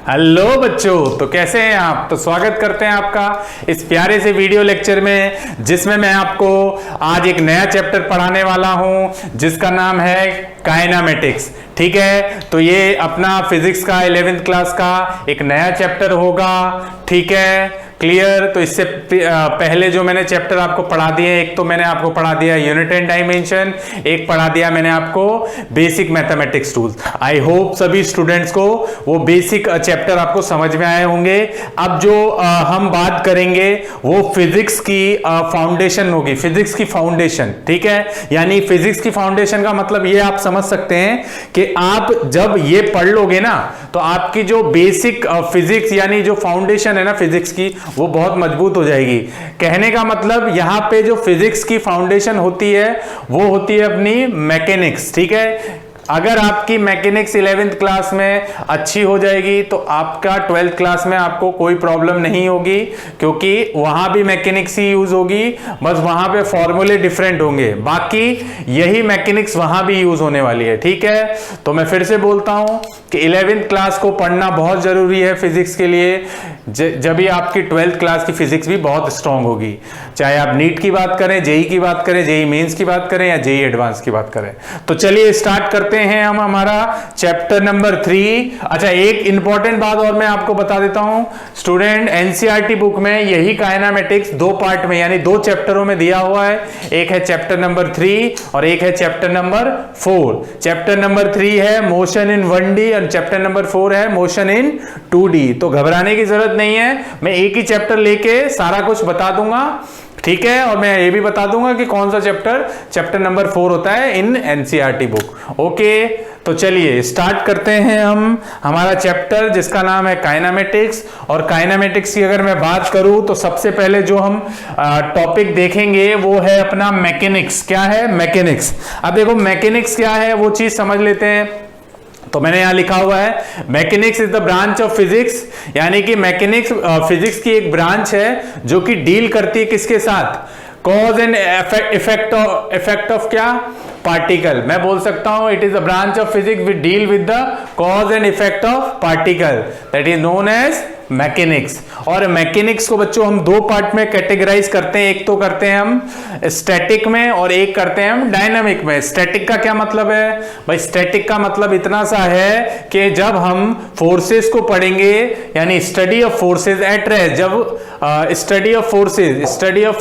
Hello बच्चों, तो कैसे हैं आप। तो स्वागत करते हैं आपका इस प्यारे से वीडियो लेक्चर में, जिसमें मैं आपको आज एक नया चैप्टर पढ़ाने वाला हूं जिसका नाम है काइनेमेटिक्स। ठीक है, तो ये अपना फिजिक्स का 11th क्लास का एक नया चैप्टर होगा। ठीक है, क्लियर। तो इससे पहले जो मैंने चैप्टर आपको पढ़ा दिए, एक तो मैंने आपको पढ़ा दिया यूनिट एंड डायमेंशन, एक पढ़ा दिया मैंने आपको basic mathematics tools. I hope सभी स्टूडेंट्स को वो बेसिक चैप्टर आपको समझ में आए होंगे। अब जो हम बात करेंगे वो फिजिक्स की फाउंडेशन होगी, फिजिक्स की फाउंडेशन। ठीक है, यानी फिजिक्स की फाउंडेशन का मतलब ये आप समझ सकते हैं कि आप जब ये पढ़ लोगे ना, तो आपकी जो बेसिक फिजिक्स यानी जो फाउंडेशन है ना फिजिक्स की, वो बहुत मजबूत हो जाएगी। कहने का मतलब यहां पे जो फिजिक्स की फाउंडेशन होती है वो होती है अपनी मैकेनिक्स। ठीक है, अगर आपकी मैकेनिक्स 11th क्लास में अच्छी हो जाएगी तो आपका 12th क्लास में आपको कोई प्रॉब्लम नहीं होगी, क्योंकि वहां भी मैकेनिक्स ही यूज होगी, बस वहां पे फॉर्मूले डिफरेंट होंगे, बाकी यही मैकेनिक्स वहां भी यूज होने वाली है। ठीक है, तो मैं फिर से बोलता हूं कि 11th क्लास को पढ़ना बहुत जरूरी है फिजिक्स के लिए, जब भी आपकी 12th क्लास की फिजिक्स भी बहुत स्ट्रांग होगी। चाहे आप नीट की बात करें, जेई की बात करें, जेई मेंस की बात करें या जेई एडवांस की बात करें। तो चलिए स्टार्ट करते हैं हम हमारा चैप्टर नंबर 3। अच्छा, एक इंपॉर्टेंट बात और मैं आपको बता देता हूं स्टूडेंट, एनसीईआरटी बुक में यही काइनेमेटिक्स दो पार्ट में यानी दो चैप्टरों में दिया हुआ है। एक है चैप्टर नंबर 3 और एक है चैप्टर नंबर 4। चैप्टर नंबर 3 है मोशन इन 1D और चैप्टर नंबर 4 है मोशन इन 2D। तो घबराने की जरूरत नहीं है, मैं एक ही चैप्टर लेके सारा कुछ बता दूंगा। ठीक है, और मैं ये भी बता दूंगा कि कौन सा चैप्टर नंबर 4 होता है इन एनसीईआरटी बुक। ओके, तो चलिए स्टार्ट करते हैं हम हमारा चैप्टर जिसका नाम है काइनेमेटिक्स। और काइनेमेटिक्स की अगर मैं बात करूं तो सबसे पहले जो हम टॉपिक देखेंगे वो है अपना मैकेनिक्स। क्या है? मैकेनिक्स। अब देखो मैकेनिक्स क्या है वो चीज समझ लेते हैं। तो मैंने यहां लिखा हुआ है mechanics is the branch of physics, यानी कि मैकेनिक्स फिजिक्स की एक ब्रांच है जो कि डील करती है किसके साथ? कॉज एंड इफेक्ट ऑफ क्या? पार्टिकल। मैं बोल सकता हूं it is the branch of physics which deal with the cause and effect of particle, that is known as mechanics. और मैकेनिक्स को बच्चों हम दो पार्ट में कैटेगराइज करते हैं, एक तो करते हैं हम स्टैटिक में और एक करते हैं हम डायनामिक में। स्टैटिक का क्या मतलब है भाई? स्टैटिक का मतलब इतना सा है कि जब हम फोर्सेस को पढ़ेंगे, यानी study of forces at rest, जब study of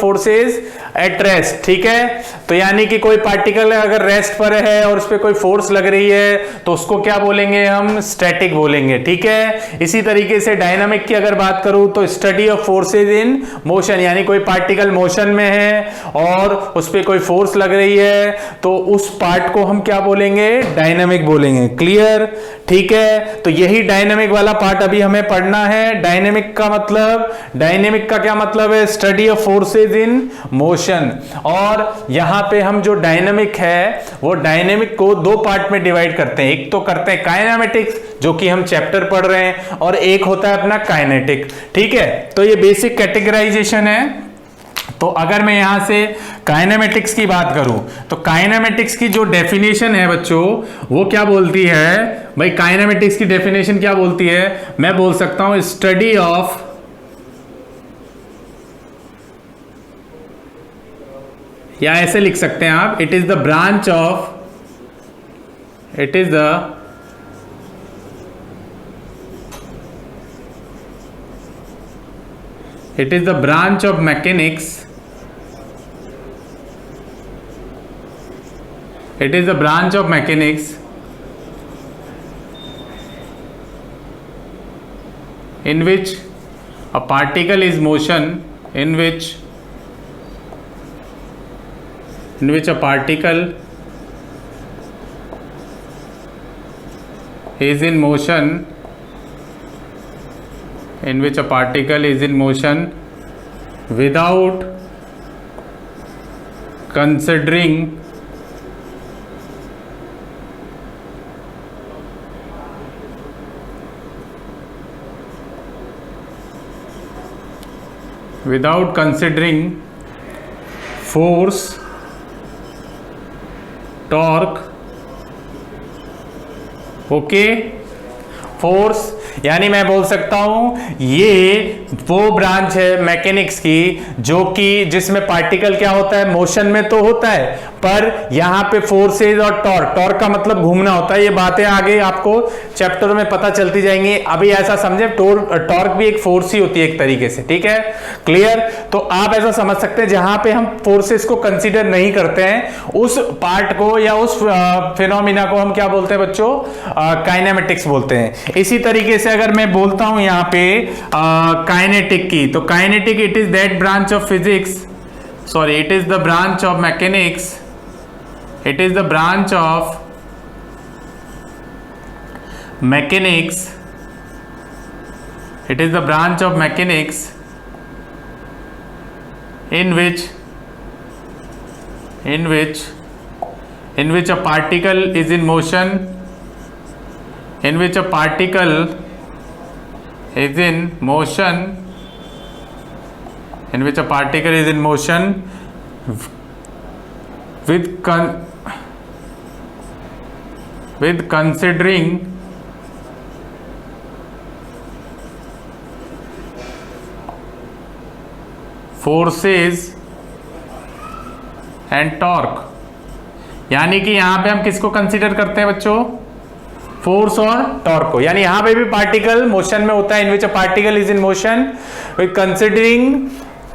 forces at rest. ठीक है, तो यानी कि कोई पार्टिकल अगर रेस्ट पर है और उस पर कोई फोर्स लग रही है तो उसको क्या बोलेंगे? हम स्टैटिक बोलेंगे। ठीक है, इसी तरीके से डायनामिक की अगर बात करूं तो study of forces in motion, यानी कोई पार्टिकल मोशन में है और उस पर कोई फोर्स लग रही है तो उस पार्ट को हम क्या बोलेंगे? डायनामिक बोलेंगे। क्लियर? ठीक है, तो यही डायनामिक वाला पार्ट अभी हमें पढ़ना है। डायनामिक का क्या मतलब है? Study of forces in motion. और यहां पे हम जो डायनामिक है वो डायनामिक को दो पार्ट में डिवाइड करते हैं। एक तो करते हैं काइनेमेटिक्स जो कि हम चैप्टर पढ़ रहे हैं, और एक होता है अपना काइनेटिक। ठीक है, तो ये बेसिक कैटेगराइजेशन है। तो अगर मैं यहां से काइनेमेटिक्स की बात करूं तो काइनेमेटिक्स की जो डेफिनेशन है बच्चों वो क्या बोलती है भाई? काइनेमेटिक्स की डेफिनेशन क्या बोलती है? मैं बोल सकता हूं स्टडी ऑफ, या ऐसे लिख सकते हैं आप, it is the branch of, it is the branch of mechanics, it is the branch of mechanics in which a particle is motion, in which a particle is in motion, in which a particle is in motion without considering force, torque, okay, force यानी मैं बोल सकता हूं ये वो branch है mechanics की जो कि जिसमें पार्टिकल क्या होता है, मोशन में तो होता है, पर यहां पे फोर्सेज और टॉर्क का मतलब घूमना होता है। ये बातें आगे आपको चैप्टर में पता चलती जाएंगी। अभी ऐसा समझे टॉर्क भी एक फोर्स ही होती है एक तरीके से, ठीक है, क्लियर। तो आप ऐसा समझ सकते हैं जहां पे हम फोर्सेस को कंसीडर नहीं करते हैं उस पार्ट को या उस फिनोमिना को हम क्या बोलते हैं बच्चों, काइनेमेटिक्स बोलते हैं। इसी तरीके से अगर मैं बोलता हूं यहां पे काइनेटिक की, तो kinetic it is that branch of physics, sorry it is the branch of mechanics, it is the branch of mechanics, it is the branch of mechanics in which a particle is in motion, in which a particle is in motion, in which a particle is in motion with considering forces and torque। यानी कि यहां पे हम किसको consider करते हैं बच्चों, force और टॉर्क को। यानी यहां पे भी पार्टिकल मोशन में होता है, in which a particle is in motion with considering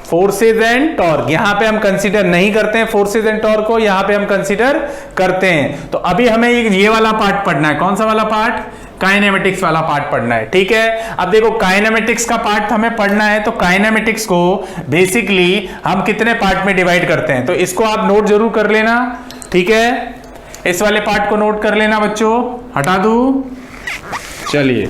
forces and torque. यहां पे हम कंसीडर नहीं करते हैं फोर्सेज एंड टॉर्क को, यहां पे हम कंसीडर करते हैं। तो अभी हमें ये वाला पार्ट पढ़ना है। कौन सा वाला पार्ट, काइनेमेटिक्स वाला पार्ट पढ़ना है, ठीक है। अब देखो काइनेमेटिक्स का पार्ट हमें पढ़ना है, तो काइनेमेटिक्स को बेसिकली हम कितने पार्ट में डिवाइड करते हैं, तो इसको आप नोट जरूर कर लेना, ठीक है। इस वाले पार्ट को नोट कर लेना बच्चों, हटा दूं, चलिए।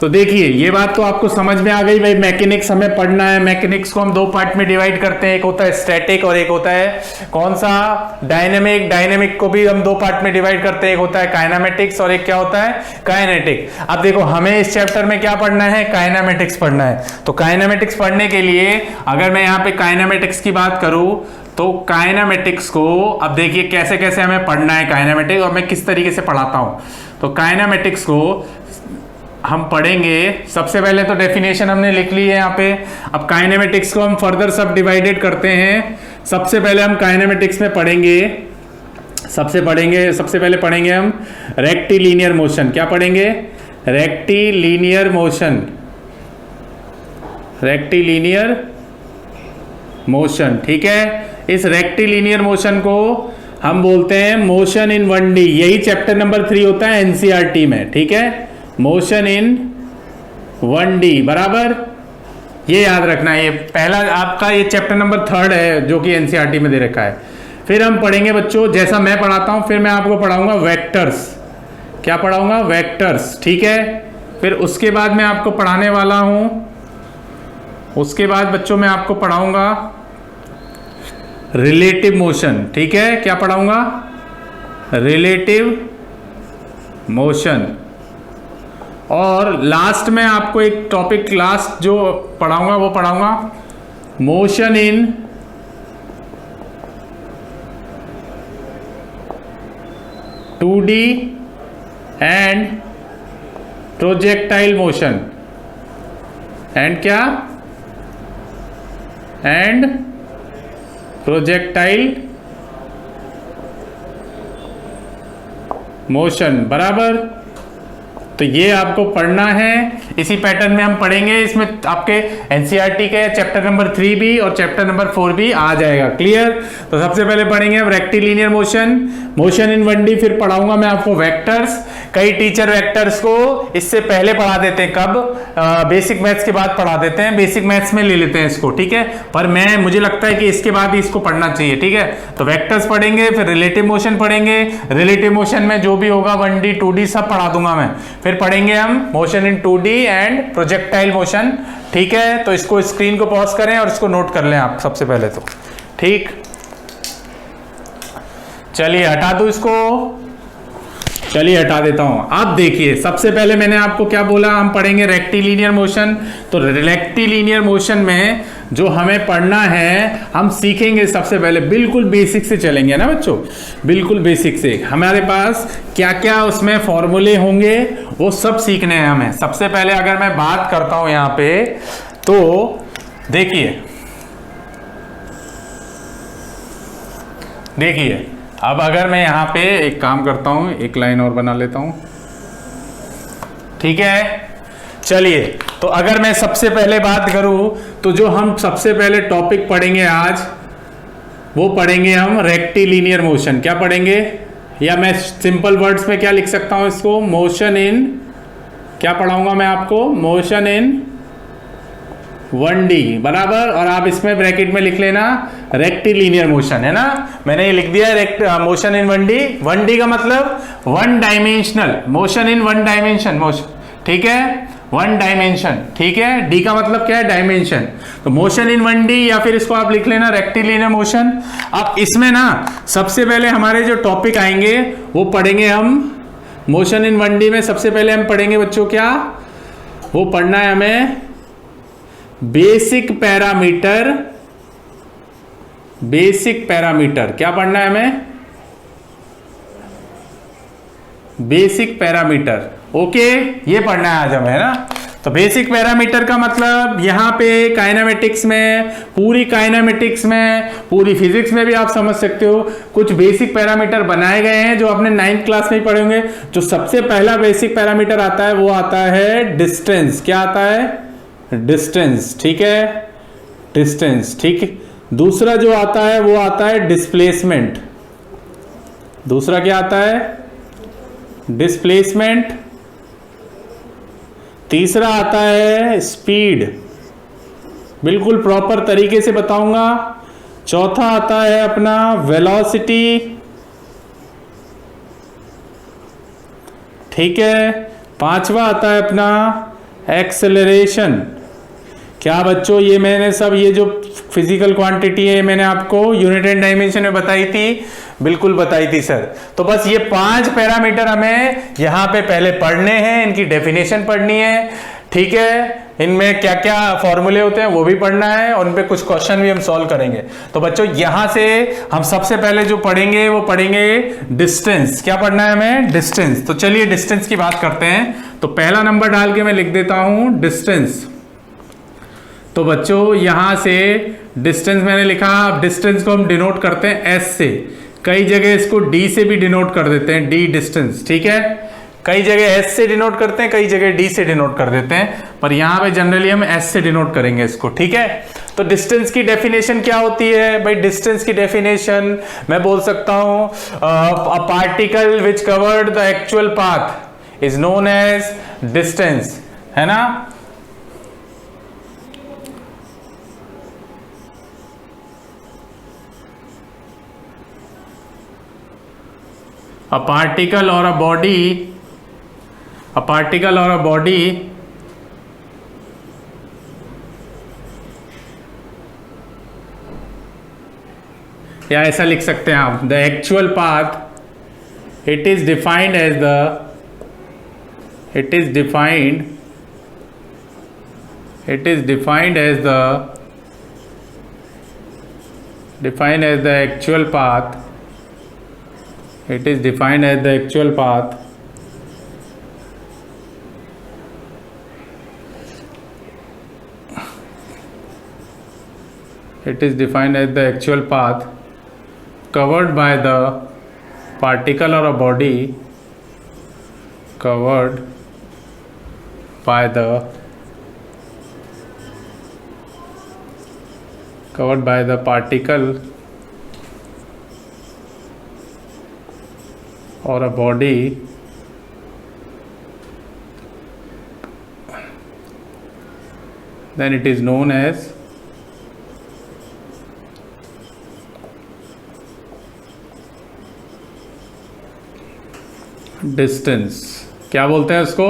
तो देखिए ये बात तो आपको समझ में आ गई भाई, मैकेनिक्स हमें पढ़ना है। मैकेनिक्स को हम दो पार्ट में डिवाइड करते हैं, एक होता है स्टैटिक और एक होता है कौन सा, डायनेमिक। डायनेमिक को भी हम दो पार्ट में डिवाइड करते हैं, एक होता है काइनेमेटिक्स और एक क्या होता है, काइनेटिक। अब देखो हमें इस चैप्टर में क्या पढ़ना है, काइनेमेटिक्स पढ़ना है। तो काइनेमेटिक्स पढ़ने के लिए अगर मैं यहाँ पे काइनेमेटिक्स की बात करूं तो काइनेमेटिक्स को अब देखिए कैसे कैसे हमें पढ़ना है काइनेमेटिक्स, और मैं किस तरीके से पढ़ाता हूं। तो काइनेमेटिक्स को हम पढ़ेंगे, सबसे पहले तो डेफिनेशन हमने लिख ली है यहाँ पे। अब काइनेमेटिक्स को हम फर्दर सब डिवाइडेड करते हैं। सबसे पहले हम काइनेमेटिक्स में पढ़ेंगे, सबसे पहले पढ़ेंगे हम रेक्टिलिनियर मोशन। क्या पढ़ेंगे, रेक्टिलिनियर मोशन, रेक्टिलिनियर मोशन, ठीक है। इस रेक्टिलिनियर मोशन को हम बोलते हैं मोशन इन 1D। यही चैप्टर नंबर 3 होता है एनसीईआरटी में, ठीक है, मोशन इन 1D बराबर। ये याद रखना है, ये पहला आपका ये चैप्टर नंबर 3 है जो कि एनसीईआरटी में दे रखा है। फिर हम पढ़ेंगे बच्चों, जैसा मैं पढ़ाता हूं फिर मैं आपको पढ़ाऊंगा वेक्टर्स। क्या पढ़ाऊंगा, वेक्टर्स, ठीक है। फिर उसके बाद मैं आपको पढ़ाने वाला हूं, उसके बाद बच्चों मैं आपको पढ़ाऊंगा रिलेटिव मोशन, ठीक है। क्या पढ़ाऊंगा, रिलेटिव मोशन। और लास्ट में आपको एक टॉपिक लास्ट जो पढ़ाऊंगा वो पढ़ाऊंगा motion in two D and projectile motion. And क्या, एंड प्रोजेक्टाइल मोशन बराबर। तो ये आपको पढ़ना है, इसी पैटर्न में हम पढ़ेंगे। इसमें आपके एनसीईआरटी के चैप्टर नंबर 3 भी और चैप्टर नंबर 4 भी आ जाएगा, क्लियर। तो सबसे पहले पढ़ेंगे हम rectilinear motion, motion in 1D। फिर पढ़ाऊंगा मैं आपको वेक्टर्स। कई टीचर वेक्टर्स को इससे पहले पढ़ा देते हैं, कब, बेसिक मैथ्स के बाद पढ़ा देते हैं, बेसिक मैथ्स में ले लेते हैं इसको, ठीक है। पर मुझे लगता है कि इसके बाद ही इसको पढ़ना चाहिए, ठीक है। तो वेक्टर्स पढ़ेंगे, फिर रिलेटिव मोशन पढ़ेंगे। रिलेटिव मोशन में जो भी होगा 1D 2D सब पढ़ा दूंगा मैं। फिर पढ़ेंगे हम motion in 2D and projectile motion, ठीक है। तो इसको स्क्रीन को पॉज करें और इसको नोट कर लें आप सबसे पहले तो, ठीक। चलिए हटा दो इसको, चलिए हटा देता हूं। अब देखिए सबसे पहले मैंने आपको क्या बोला, हम पढ़ेंगे रेक्टिलिनियर मोशन। तो रेक्टिलिनियर मोशन में जो हमें पढ़ना है, हम सीखेंगे सबसे पहले बिल्कुल बेसिक से चलेंगे ना बच्चों, बिल्कुल बेसिक से। हमारे पास क्या क्या उसमें फॉर्मूले होंगे वो सब सीखने हैं हमें। सबसे पहले अगर मैं बात करता हूं यहां पे, तो देखिए अब अगर मैं यहां पे एक काम करता हूं, एक लाइन और बना लेता हूं, ठीक है। चलिए, तो अगर मैं सबसे पहले बात करूं तो जो हम सबसे पहले टॉपिक पढ़ेंगे आज, वो पढ़ेंगे हम रेक्टिलिनियर मोशन। क्या पढ़ेंगे, या मैं सिंपल वर्ड्स में क्या लिख सकता हूं इसको, मोशन इन, क्या पढ़ाऊंगा मैं आपको, मोशन इन 1D बराबर, और आप इसमें ब्रैकेट में लिख लेना रेक्टिलिनियर मोशन, है ना। मैंने ये लिख दिया मोशन इन 1D। 1D का मतलब one dimensional motion in one dimension motion, ठीक है, वन डायमेंशन, ठीक है। डी का मतलब क्या है, डायमेंशन। तो मोशन इन 1D, या फिर इसको आप लिख लेना रेक्टिलिनियर मोशन। अब इसमें ना सबसे पहले हमारे जो टॉपिक आएंगे वो पढ़ेंगे हम मोशन इन 1D में। सबसे पहले हम पढ़ेंगे बच्चों, क्या वो पढ़ना है हमें, बेसिक पैरामीटर। बेसिक पैरामीटर क्या पढ़ना है हमें, बेसिक पैरामीटर, ओके, ये पढ़ना है आज हमें, है ना। तो बेसिक पैरामीटर का मतलब यहां पे काइनेमेटिक्स में, पूरी काइनेमेटिक्स में, पूरी फिजिक्स में भी आप समझ सकते हो, कुछ बेसिक पैरामीटर बनाए गए हैं जो आपने 9th क्लास में ही पढ़े होंगे। जो सबसे पहला बेसिक पैरामीटर आता है वो आता है डिस्टेंस। क्या आता है, डिस्टेंस, ठीक है, डिस्टेंस, ठीक है। दूसरा जो आता है वो आता है डिस्प्लेसमेंट। दूसरा क्या आता है, डिस्प्लेसमेंट। तीसरा आता है स्पीड, बिल्कुल प्रॉपर तरीके से बताऊंगा। चौथा आता है अपना वेलोसिटी, ठीक है। पांचवा आता है अपना एक्सेलरेशन। क्या बच्चों, ये मैंने सब, ये जो फिजिकल क्वांटिटी है मैंने आपको यूनिट एंड डायमेंशन में बताई थी, बिल्कुल बताई थी सर। तो बस ये 5 पैरामीटर हमें यहां पे पहले पढ़ने हैं, इनकी डेफिनेशन पढ़नी है, ठीक है। इनमें क्या क्या फॉर्मूले होते हैं वो भी पढ़ना है, और उन पे कुछ क्वेश्चन भी हम सॉल्व करेंगे। तो बच्चों यहां से हम सबसे पहले जो पढ़ेंगे वो पढ़ेंगे डिस्टेंस। क्या पढ़ना है हमें, डिस्टेंस। तो चलिए डिस्टेंस की बात करते हैं। तो पहला नंबर डाल के मैं लिख देता हूं डिस्टेंस। तो बच्चों यहां से डिस्टेंस मैंने लिखा, अब डिस्टेंस को हम डिनोट करते हैं एस से, कई जगह इसको डी से भी डिनोट कर देते हैं, डी डिस्टेंस, ठीक है। कई जगह एस से डिनोट करते हैं, कई जगह डी से डिनोट कर देते हैं, पर यहां पे जनरली हम एस से डिनोट करेंगे इसको, ठीक है। तो डिस्टेंस की डेफिनेशन क्या होती है भाई, डिस्टेंस की डेफिनेशन मैं बोल सकता हूं, a particle which covered the actual path is known as distance, है ना। A particle or a body या ऐसा लिख सकते हैं आप, the actual path it is defined as the actual path. It is defined as the actual path covered by the particle or a body covered by the particle or a body then it is known as distance. क्या बोलते हैं उसको,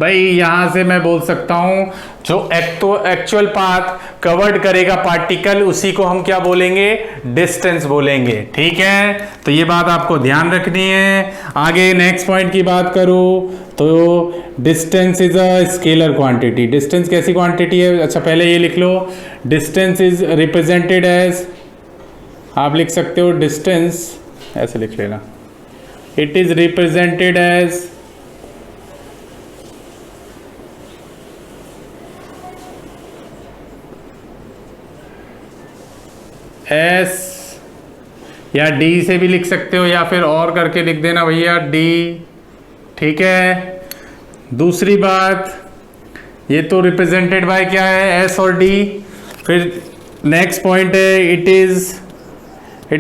भाई यहां से मैं बोल सकता हूं जो एक्चुअल पाथ कवर्ड करेगा पार्टिकल उसी को हम क्या बोलेंगे, डिस्टेंस बोलेंगे। ठीक है, तो ये बात आपको ध्यान रखनी है। आगे नेक्स्ट पॉइंट की बात करूं तो distance is a scalar quantity. Distance कैसी क्वांटिटी है? अच्छा पहले ये लिख लो, डिस्टेंस इज रिप्रेजेंटेड एज, आप लिख सकते हो डिस्टेंस ऐसे लिख लेना, it is represented as S, या डी से भी लिख सकते हो या फिर और करके लिख देना भैया डी। ठीक है, दूसरी बात ये तो रिप्रेजेंटेड बाय क्या है, एस और डी। फिर नेक्स्ट पॉइंट है it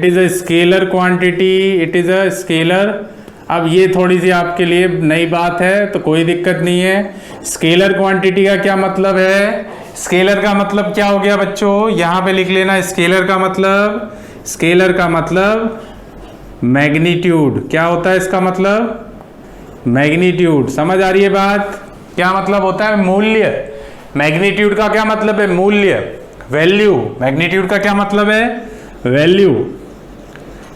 is a scalar quantity, it is a scalar. अब ये थोड़ी सी आपके लिए नई बात है तो कोई दिक्कत नहीं है। स्केलर क्वांटिटी का क्या मतलब है? स्केलर का मतलब क्या हो गया बच्चों, यहां पे लिख लेना, स्केलर का मतलब मैग्नीट्यूड। क्या होता है इसका मतलब? मैग्नीट्यूड। समझ आ रही है बात? क्या मतलब होता है? मूल्य। मैग्नीट्यूड का क्या मतलब है? मूल्य, वैल्यू। मैग्नीट्यूड का क्या मतलब है? वैल्यू।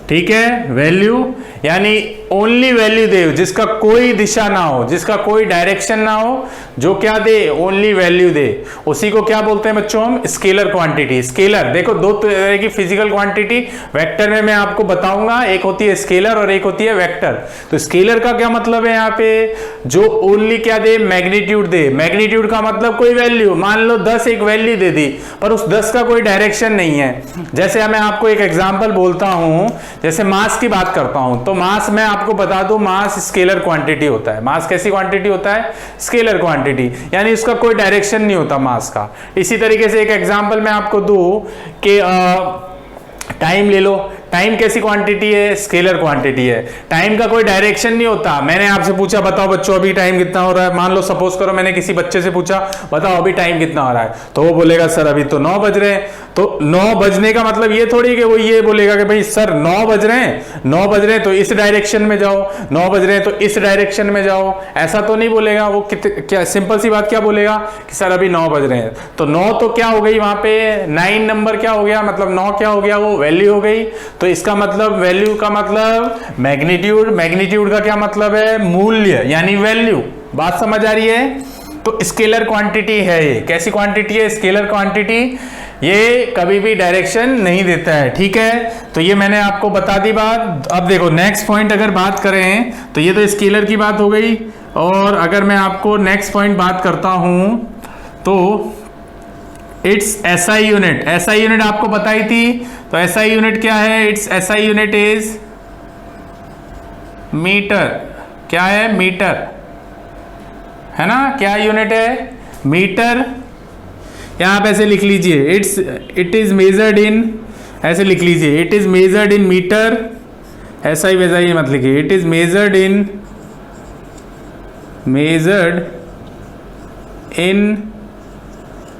ठीक है, वैल्यू यानी ओनली वैल्यू दे जिसका कोई दिशा ना हो, जिसका कोई डायरेक्शन ना हो, जो क्या दे, ओनली वैल्यू दे, उसी को क्या बोलते हैं बच्चों हम? Scalar quantity. स्केलर देखो दो तरह की फिजिकल क्वांटिटी वेक्टर में मैं आपको बताऊंगा, एक होती है स्केलर और एक होती है वेक्टर। तो स्केलर का क्या मतलब है यहाँ पे? जो ओनली क्या दे, मैग्नीट्यूड दे। मैग्नीट्यूड का मतलब कोई वैल्यू, मान लो 10 एक वैल्यू दे दी पर उस 10 का कोई डायरेक्शन नहीं है। जैसे मैं आपको एक एग्जाम्पल बोलता हूं, जैसे मास की बात करता हूं तो मास मैं आपको बता दूं, मास स्केलर क्वांटिटी होता है। मास कैसी क्वांटिटी होता है? स्केलर क्वांटिटी, यानी उसका कोई डायरेक्शन नहीं होता मास का। इसी तरीके से एक एग्जांपल मैं आपको दूं कि टाइम ले लो। टाइम कैसी क्वांटिटी है? स्केलर क्वांटिटी है। टाइम का कोई डायरेक्शन नहीं होता। मैंने आपसे पूछा बताओ बच्चों अभी टाइम कितना हो रहा है, मान लो सपोज करो मैंने किसी बच्चे से पूछा बताओ अभी टाइम कितना हो रहा है, तो वो बोलेगा सर अभी तो 9 बज रहे हैं। तो 9 बजने का मतलब ये थोड़ी कि वो ये बोलेगा कि भाई सर 9 बज रहे हैं, 9 बज रहे हैं तो इस डायरेक्शन में जाओ, 9 बज रहे हैं तो इस डायरेक्शन में जाओ, ऐसा तो नहीं बोलेगा वो। क्या सिंपल सी बात क्या बोलेगा कि सर अभी 9 बज रहे हैं। तो 9 तो क्या हो गई वहां पे, 9 नंबर क्या हो गया, मतलब 9 क्या हो गया, वो वैल्यू हो गई। तो इसका मतलब वैल्यू का मतलब मैग्नीट्यूड। मैग्नीट्यूड का क्या मतलब है? मूल्य यानी वैल्यू। बात समझ आ रही है? तो स्केलर क्वांटिटी है ये। कैसी क्वांटिटी है? Scalar quantity. ये कभी भी डायरेक्शन नहीं देता है। ठीक है, तो ये मैंने आपको बता दी बात। अब देखो नेक्स्ट पॉइंट अगर बात करें तो ये तो स्केलर की बात हो गई, और अगर मैं आपको नेक्स्ट पॉइंट बात करता हूं तो its SI unit. SI unit आपको बताई थी, तो एसआई यूनिट क्या है? Its SI unit is metre. क्या है? मीटर है ना। क्या यूनिट है? मीटर। यहां पे ऐसे लिख लीजिए, इट इज मेजर्ड इन, ऐसे लिख लीजिए, it is measured in metre. ऐसा ही वैसा ही मत लिखिए, it is measured in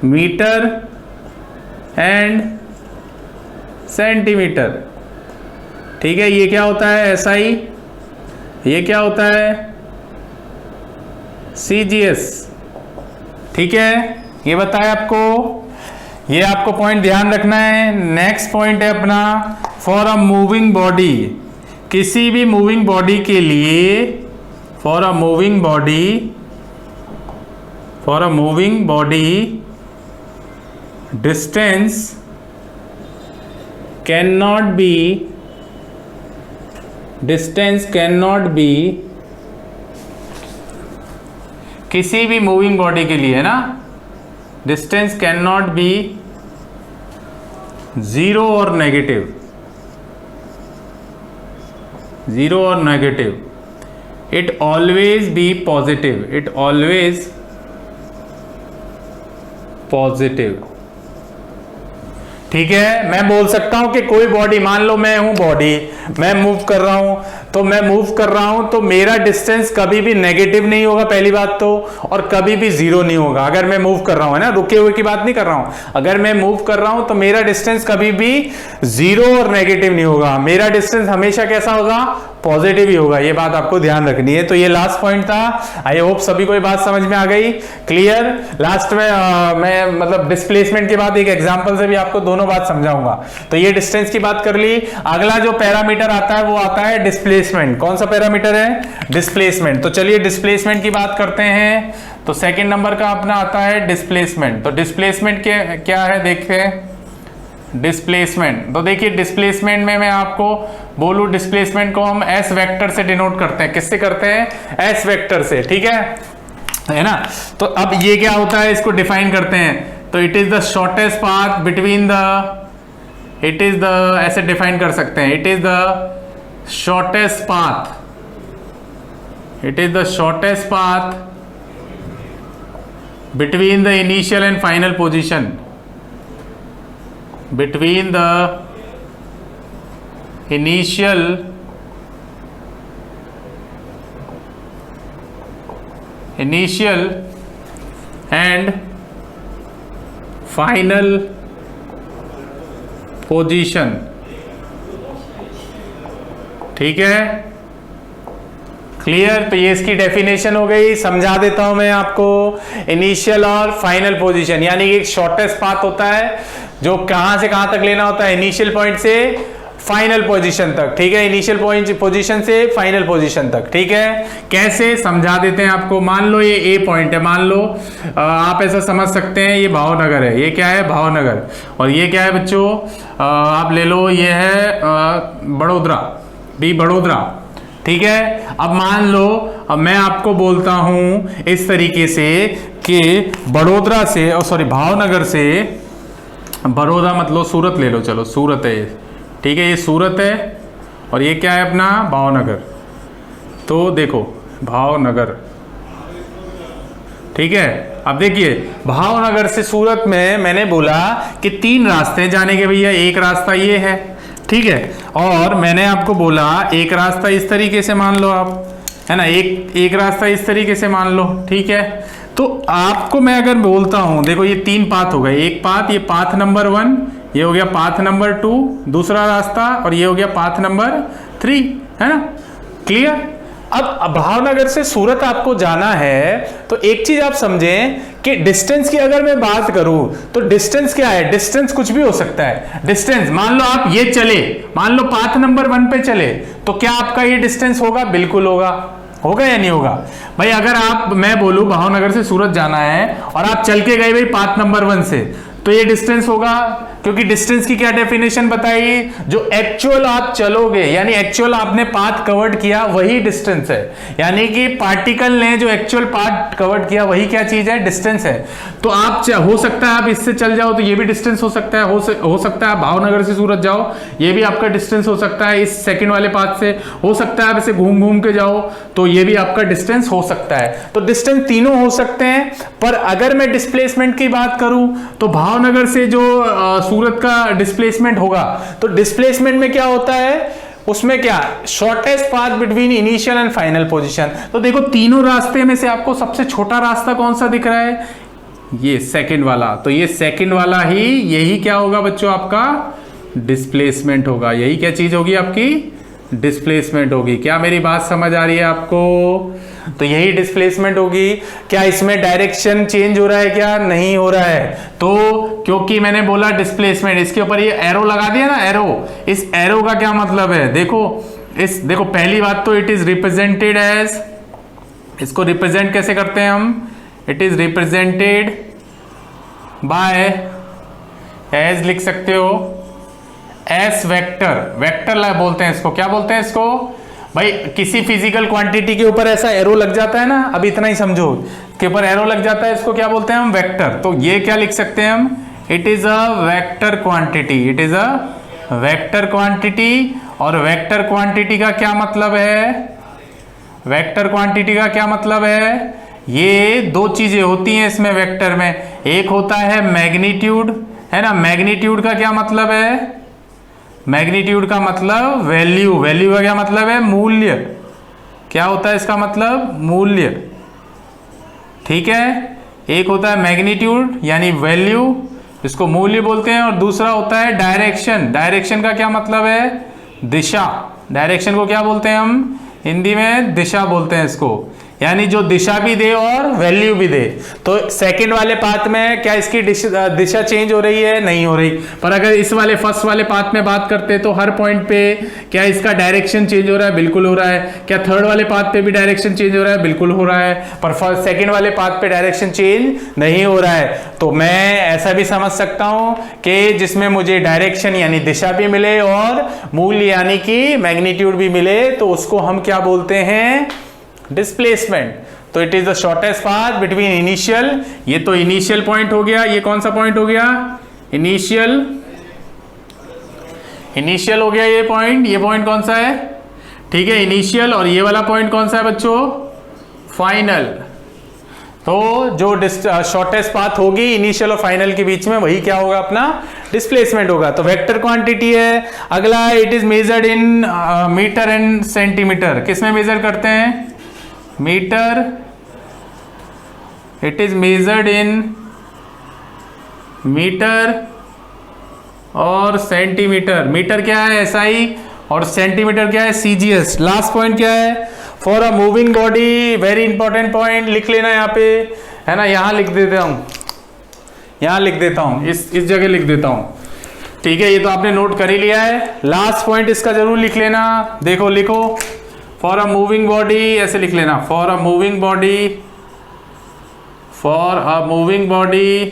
metre and centimetre. ठीक है, ये क्या होता है? एसआई। ये क्या होता है? सीजीएस। ठीक है, ये बताया आपको। ये आपको पॉइंट ध्यान रखना है। नेक्स्ट पॉइंट है अपना फॉर अ मूविंग बॉडी। किसी भी मूविंग बॉडी के लिए, for a moving body distance cannot be किसी भी मूविंग बॉडी के लिए है ना, distance can not be zero और नेगेटिव, इट ऑलवेज बी पॉजिटिव। ठीक है, मैं बोल सकता हूं कि कोई बॉडी, मान लो मैं हूं बॉडी, मैं मूव कर रहा हूं, तो मैं मूव कर रहा हूं तो मेरा डिस्टेंस कभी भी नेगेटिव नहीं होगा पहली बात तो, और कभी भी जीरो नहीं होगा। अगर मैं मूव कर रहा हूं, है ना, रुके हुए की बात नहीं कर रहा हूं, अगर मैं मूव कर रहा हूं तो मेरा डिस्टेंस कभी भी जीरो और नेगेटिव नहीं होगा, मेरा डिस्टेंस हमेशा कैसा होगा, पॉजिटिव ही होगा। ये बात आपको ध्यान रखनी है। तो ये लास्ट पॉइंट था। आई होप सभी को ये बात समझ में आ गई, क्लियर। लास्ट में मैं मतलब डिस्प्लेसमेंट के बाद एक एग्जांपल से भी आपको दोनों बात समझाऊंगा। तो ये डिस्टेंस की बात कर ली। अगला जो पैरामीटर आता है वो आता है डिस्प्लेसमेंट। कौन सा पैरामीटर है, डिस्प्लेसमेंट। तो चलिए डिस्प्लेसमेंट की बात करते हैं। तो सेकेंड नंबर का अपना आता है डिस्प्लेसमेंट। तो डिस्प्लेसमेंट क्या है देखते हैं। डिस्प्लेसमेंट, तो देखिए डिस्प्लेसमेंट में मैं आपको बोलूं, डिस्प्लेसमेंट को हम एस वेक्टर से डिनोट करते हैं। किससे करते हैं, एस वेक्टर से, ठीक है ना। तो अब ये क्या होता है, इसको डिफाइन करते हैं। तो it is the shortest path between the, it is the, ऐसे डिफाइन कर सकते हैं, it is the shortest path, it is the shortest path between the initial and final position, between the initial and final position, ठीक है, clear. तो ये इसकी definition हो गई। समझा देता हूं मैं आपको। इनिशियल और फाइनल पोजीशन, यानी कि एक शॉर्टेस्ट पाथ होता है जो कहां से कहां तक लेना होता है, इनिशियल पॉइंट से फाइनल पोजीशन तक, ठीक है, इनिशियल पोजीशन से फाइनल पोजीशन तक, ठीक है। कैसे समझा देते हैं आपको। मान लो ये ए पॉइंट है, मान लो आप ऐसा समझ सकते हैं ये भावनगर है, ये क्या है, भावनगर, और ये क्या है बच्चों, आप ले लो ये है बड़ोदरा, बी बड़ोदरा, ठीक है। अब मान लो, अब मैं आपको बोलता हूं इस तरीके से कि बड़ोदरा से, सॉरी भावनगर से, बड़ौदा मतलब सूरत ले लो, चलो सूरत है ये, ठीक है, ये सूरत है और ये क्या है अपना भावनगर। तो देखो भावनगर, ठीक है। अब देखिए भावनगर से सूरत में मैंने बोला कि 3 रास्ते जाने के भैया। एक रास्ता ये है, ठीक है, और मैंने आपको बोला एक रास्ता इस तरीके से मान लो आप, है ना, एक रास्ता इस तरीके से मान लो, ठीक है। तो आपको मैं अगर बोलता हूं, देखो ये 3 पाथ हो गए, एक पाथ, ये पाथ नंबर 1, ये हो गया पाथ नंबर 2 दूसरा रास्ता, और ये हो गया पाथ नंबर 3, है ना, क्लियर। अब भावनगर से सूरत आपको जाना है तो एक चीज आप समझें कि डिस्टेंस की अगर मैं बात करूं तो डिस्टेंस क्या है, डिस्टेंस कुछ भी हो सकता है। डिस्टेंस मान लो आप ये चले, मान लो पाथ नंबर 1 पे चले, तो क्या आपका ये डिस्टेंस होगा, बिल्कुल होगा, होगा या नहीं होगा भाई। अगर आप, मैं बोलूं भावनगर से सूरत जाना है और आप चल के गए भाई पाथ नंबर 1 से, तो ये डिस्टेंस होगा, क्योंकि डिस्टेंस की क्या डेफिनेशन बताई, जो एक्चुअल आप चलोगे यानी एक्चुअल आपने पाथ कवर्ड किया वही डिस्टेंस है, यानी कि पार्टिकल ने जो एक्चुअल पाथ कवर्ड किया वही क्या चीज है, डिस्टेंस है। तो आप हो सकता है आप इससे चल जाओ तो ये भी डिस्टेंस हो सकता है, हो सकता है आप भावनगर से सूरत जाओ, ये भी आपका डिस्टेंस हो सकता है इस सेकंड वाले पाथ से, हो सकता है आप इसे घूम घूम के जाओ तो ये भी आपका डिस्टेंस हो सकता है। तो डिस्टेंस तीनों हो सकते हैं, पर अगर मैं डिस्प्लेसमेंट की बात करूं तो भावनगर से जो सूरत का डिस्प्लेसमेंट होगा, तो डिस्प्लेसमेंट में क्या होता है, उसमें क्या, shortest path between initial and final position. तो देखो तीनों रास्ते में से आपको सबसे छोटा रास्ता कौन सा दिख रहा है, ये सेकंड वाला। तो ये सेकंड वाला ही, यही क्या होगा बच्चों, आपका डिस्प्लेसमेंट होगा। यही क्या चीज होगी, आपकी डिस्प्लेसमेंट होगी। क्या मेरी बात समझ आ रही है आपको। तो यही डिस्प्लेसमेंट होगी। क्या इसमें डायरेक्शन चेंज हो रहा है, क्या नहीं हो रहा है, तो क्योंकि मैंने बोला डिस्प्लेसमेंट, इसके ऊपर ये एरो लगा दिया ना, एरो, इस एरो का क्या मतलब है, देखो देखो पहली बात तो इट इज रिप्रेजेंटेड एज, इसको रिप्रेजेंट कैसे करते हैं हम, it is represented by, as लिख सकते हो, एस वेक्टर, वेक्टर बोलते हैं इसको, क्या बोलते हैं इसको भाई, किसी फिजिकल क्वांटिटी के ऊपर ऐसा एरो लग जाता है ना, अब इतना ही समझो, के ऊपर एरो लग जाता है, इसको क्या बोलते हैं हम, वेक्टर। तो ये क्या लिख सकते हैं हम, it is a vector quantity, it is a vector quantity. और वेक्टर क्वांटिटी का क्या मतलब है, वेक्टर क्वांटिटी का क्या मतलब है, ये 2 चीजें होती हैं इसमें वेक्टर में, एक होता है मैग्नीट्यूड, है ना, मैग्नीट्यूड का क्या मतलब है, मैग्नीट्यूड का मतलब वैल्यू, वैल्यू का क्या मतलब है? मूल्य। क्या होता है इसका मतलब? मूल्य। ठीक है, एक होता है मैग्नीट्यूड यानी वैल्यू, इसको मूल्य बोलते हैं, और दूसरा होता है डायरेक्शन। डायरेक्शन का क्या मतलब है? दिशा। डायरेक्शन को क्या बोलते हैं हम हिंदी में? दिशा बोलते हैं इसको, यानी जो दिशा भी दे और वैल्यू भी दे। तो सेकंड वाले पाथ में क्या इसकी दिशा चेंज हो रही है? नहीं हो रही। पर अगर इस वाले फर्स्ट वाले पाथ में बात करते हैं तो हर पॉइंट पे क्या इसका डायरेक्शन चेंज हो रहा है? बिल्कुल हो रहा है। क्या थर्ड वाले पाथ पे भी डायरेक्शन चेंज हो रहा है? बिल्कुल हो रहा है। पर फर्स्ट सेकंड वाले पाथ पे डायरेक्शन चेंज नहीं हो रहा है। तो मैं ऐसा भी समझ सकता हूं कि जिसमें मुझे डायरेक्शन यानी दिशा भी मिले और मूल्य यानी कि मैग्नीट्यूड भी मिले, तो उसको हम क्या बोलते हैं? डिस्प्लेसमेंट। तो it is the shortest path between initial, ये तो इनिशियल पॉइंट हो गया, ये कौन सा पॉइंट हो गया? इनिशियल। इनिशियल हो गया ये पॉइंट कौन सा है? ठीक है, इनिशियल। और ये वाला पॉइंट कौन सा है बच्चों? फाइनल। तो जो शॉर्टेस्ट पाथ होगी इनिशियल और फाइनल के बीच में, वही क्या होगा? अपना डिस्प्लेसमेंट होगा। तो वेक्टर क्वांटिटी है। अगला, it is measured in metre and centimetre. किस में मेजर करते हैं? Metre. It is measured in metre और सेंटीमीटर। मीटर क्या है? SI, और सेंटीमीटर क्या है? CGS। लास्ट पॉइंट क्या है? For a moving body, very important point, लिख लेना यहाँ पे, है ना? यहां लिख देता हूं, यहां लिख देता हूं, इस जगह लिख देता हूं। ठीक है, ये तो आपने नोट कर ही लिया है। लास्ट पॉइंट इसका जरूर लिख लेना। देखो, लिखो फॉर अ मूविंग बॉडी, ऐसे लिख लेना, for a moving body, for a moving body,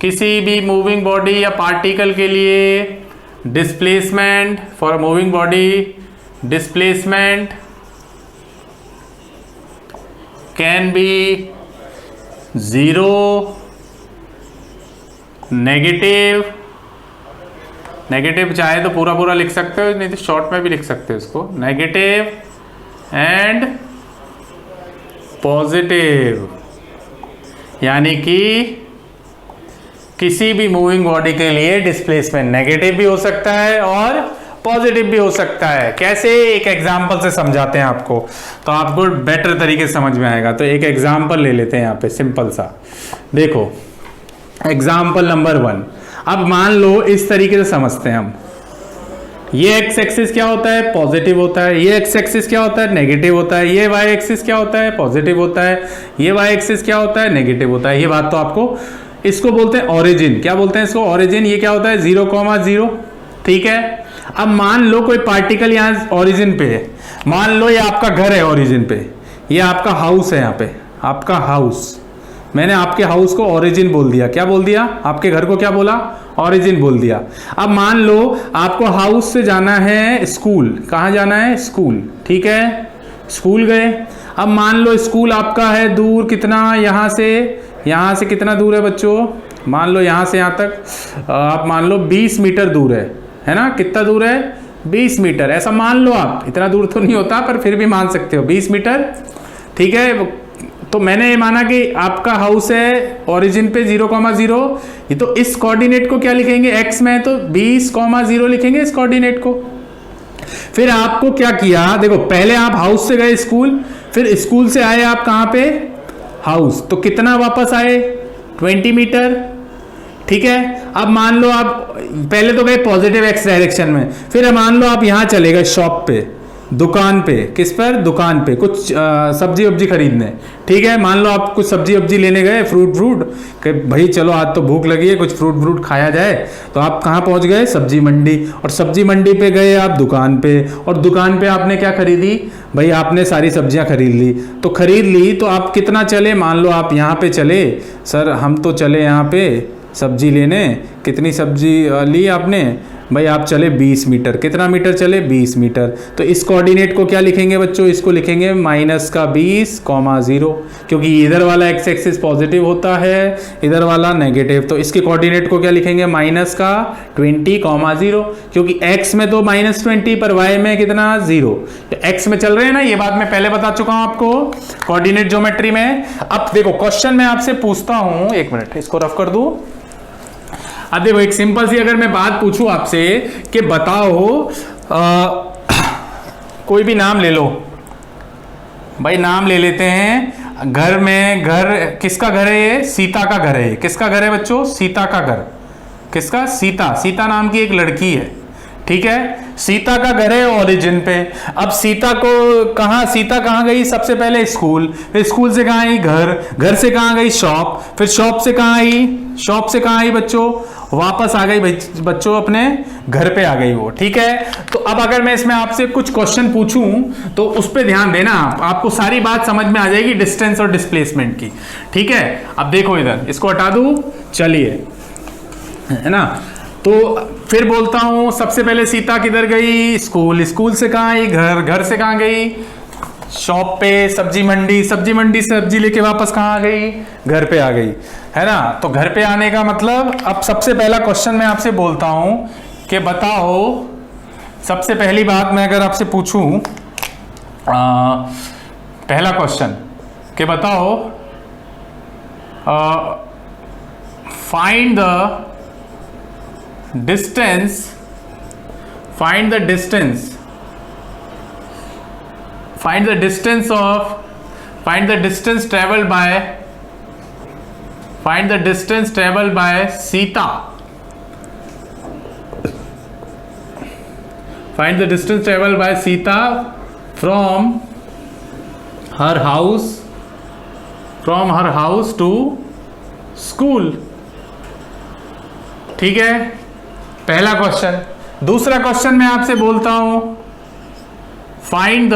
किसी भी मूविंग बॉडी या पार्टिकल के लिए displacement, for a moving body displacement can be 0, negative. Negative चाहे तो पूरा पूरा लिख सकते हो, नहीं तो शॉर्ट में भी लिख सकते हो इसको, नेगेटिव एंड पॉजिटिव। यानी कि किसी भी मूविंग बॉडी के लिए डिस्प्लेसमेंट नेगेटिव भी हो सकता है और पॉजिटिव भी हो सकता है। कैसे? एक एग्जांपल से समझाते हैं आपको, तो आपको बेटर तरीके से समझ में आएगा। तो एक एग्जांपल ले लेते हैं यहाँ पे, सिंपल सा। देखो, एग्जांपल नंबर 1। अब मान लो इस तरीके से समझते हैं हम, ये एक्स एक्सिस क्या होता है? पॉजिटिव होता है। ये एक्स एक्सिस क्या होता है? नेगेटिव होता है। ये वाई एक्सिस क्या होता है? पॉजिटिव होता है। ये वाई एक्सिस क्या होता है? नेगेटिव होता है। ये बात तो आपको, इसको बोलते हैं ओरिजिन। क्या बोलते हैं इसको? ओरिजिन। ये क्या होता है? 0,0। ठीक है, अब मान लो कोई पार्टिकल यहाँ ओरिजिन पे है, मान लो ये आपका घर है ओरिजिन पे, ये आपका हाउस है, यहाँ पे आपका हाउस। मैंने आपके हाउस को ओरिजिन बोल दिया। क्या बोल दिया? आपके घर को क्या बोला? ओरिजिन बोल दिया। अब मान लो आपको हाउस से जाना है स्कूल। कहाँ जाना है? स्कूल। ठीक है, स्कूल गए। अब मान लो स्कूल आपका है दूर, कितना? यहाँ से कितना दूर है बच्चों? मान लो यहाँ से यहाँ तक आप मान लो 20 मीटर दूर है ना? कितना दूर है? 20 मीटर। ऐसा मान लो आप, इतना दूर तो नहीं होता पर फिर भी मान सकते हो 20 मीटर। ठीक है, तो मैंने ये माना कि आपका हाउस है ओरिजिन पे 0,0। ये तो इस कोऑर्डिनेट को क्या लिखेंगे? एक्स में है तो 20,0 लिखेंगे इस कोऑर्डिनेट को। फिर आपको क्या किया? देखो, पहले आप हाउस से गए स्कूल, फिर स्कूल से आए आप कहाँ पे? हाउस। तो कितना वापस आए? 20 मीटर। ठीक है, अब मान लो आप पहले तो गए पॉजिटिव एक्स डायरेक्शन में, फिर मान लो आप यहां चले गए शॉप पे, दुकान पे। किस पर? दुकान पे कुछ सब्जी वब्जी खरीदने। ठीक है, मान लो आप कुछ सब्जी वब्जी लेने गए, फ्रूट कि भाई चलो आज तो भूख लगी है, कुछ फ्रूट खाया जाए। तो आप कहाँ पहुंच गए? सब्जी मंडी। और सब्जी मंडी पे गए आप दुकान पे, और दुकान पे आपने क्या खरीदी? भाई आपने सारी सब्जियां खरीद ली। तो खरीद ली तो आप कितना चले? मान लो आप यहाँ पे चले, सर हम तो चले यहाँ पे सब्जी लेने। कितनी सब्जी ली आपने? भाई आप चले 20 मीटर। कितना मीटर चले? 20 मीटर। तो इस कोऑर्डिनेट को क्या लिखेंगे बच्चों? इसको लिखेंगे -20,0, क्योंकि इधर वाला एक्स एक्सिस पॉजिटिव होता है, इधर वाला नेगेटिव। तो इसके कोऑर्डिनेट को क्या लिखेंगे? -20,0, क्योंकि एक्स में तो -20 पर वाई में कितना? 0। तो एक्स में चल रहे हैं ना, ये बात मैं पहले बता चुका हूं आपको कोऑर्डिनेट ज्योमेट्री में। अब देखो क्वेश्चन मैं आपसे पूछता हूं, 1 मिनट इसको रफ कर दूं। अब देखो एक सिंपल सी अगर मैं बात पूछूं आपसे कि बताओ कोई भी नाम ले लो भाई, नाम ले लेते हैं। घर में, घर किसका घर है? ये सीता का घर है। ये किसका घर है बच्चों? सीता का घर। किसका? सीता। सीता नाम की एक लड़की है, ठीक है, सीता का घर है ओरिजिन पे। अब सीता कहाँ गई? सबसे पहले स्कूल, फिर स्कूल से कहाँ आई? घर, घर से कहाँ गई? शॉप, फिर शॉप से कहाँ आई? शॉप से कहाँ आई बच्चों? वापस आ गई बच्चों, अपने घर पे आ गई वो, ठीक है। तो अब अगर मैं इसमें आपसे कुछ क्वेश्चन पूछूं तो उस पर ध्यान देना, आपको सारी बात समझ में आ जाएगी डिस्टेंस और डिस्प्लेसमेंट की, ठीक है। अब देखो इधर, इसको हटा दूं, चलिए, है ना। तो फिर बोलता हूं, सबसे पहले सीता किधर गई? स्कूल, स्कूल से कहाँ आई? घर, घर से कहाँ गई? शॉप पे, सब्जी मंडी, सब्जी मंडी से सब्जी लेके वापस कहाँ आ गई? घर पे आ गई, है ना। तो घर पे आने का मतलब, अब सबसे पहला क्वेश्चन मैं आपसे बोलता हूं कि बताओ, सबसे पहली बात मैं अगर आपसे पूछूं, पहला क्वेश्चन कि बताओ, find the distance, find the distance traveled by Sita. Find the distance traveled by Sita from her house to school, ठीक है, पहला क्वेश्चन। दूसरा क्वेश्चन मैं आपसे बोलता हूं, find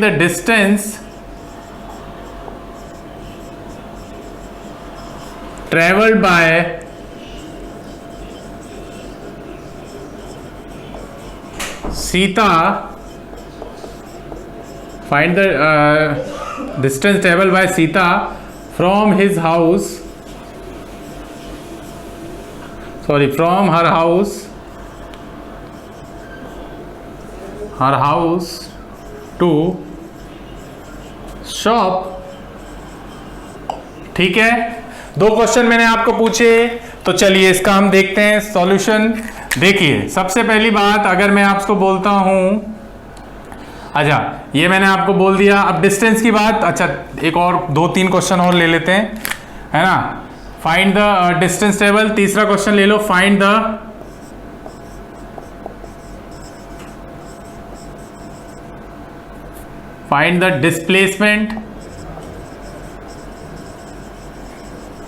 the distance travelled by Sita, find the distance travelled by Sita from his house, from her house to shop, ठीक है। दो क्वेश्चन मैंने आपको पूछे, तो चलिए इसका हम देखते हैं सॉल्यूशन। देखिए सबसे पहली बात, अगर मैं आपको बोलता हूं, अच्छा ये मैंने आपको बोल दिया। अब डिस्टेंस की बात, अच्छा एक और 2-3 क्वेश्चन और ले लेते हैं, है ना। फाइंड द डिस्टेंस टेबल, तीसरा क्वेश्चन ले लो, find the displacement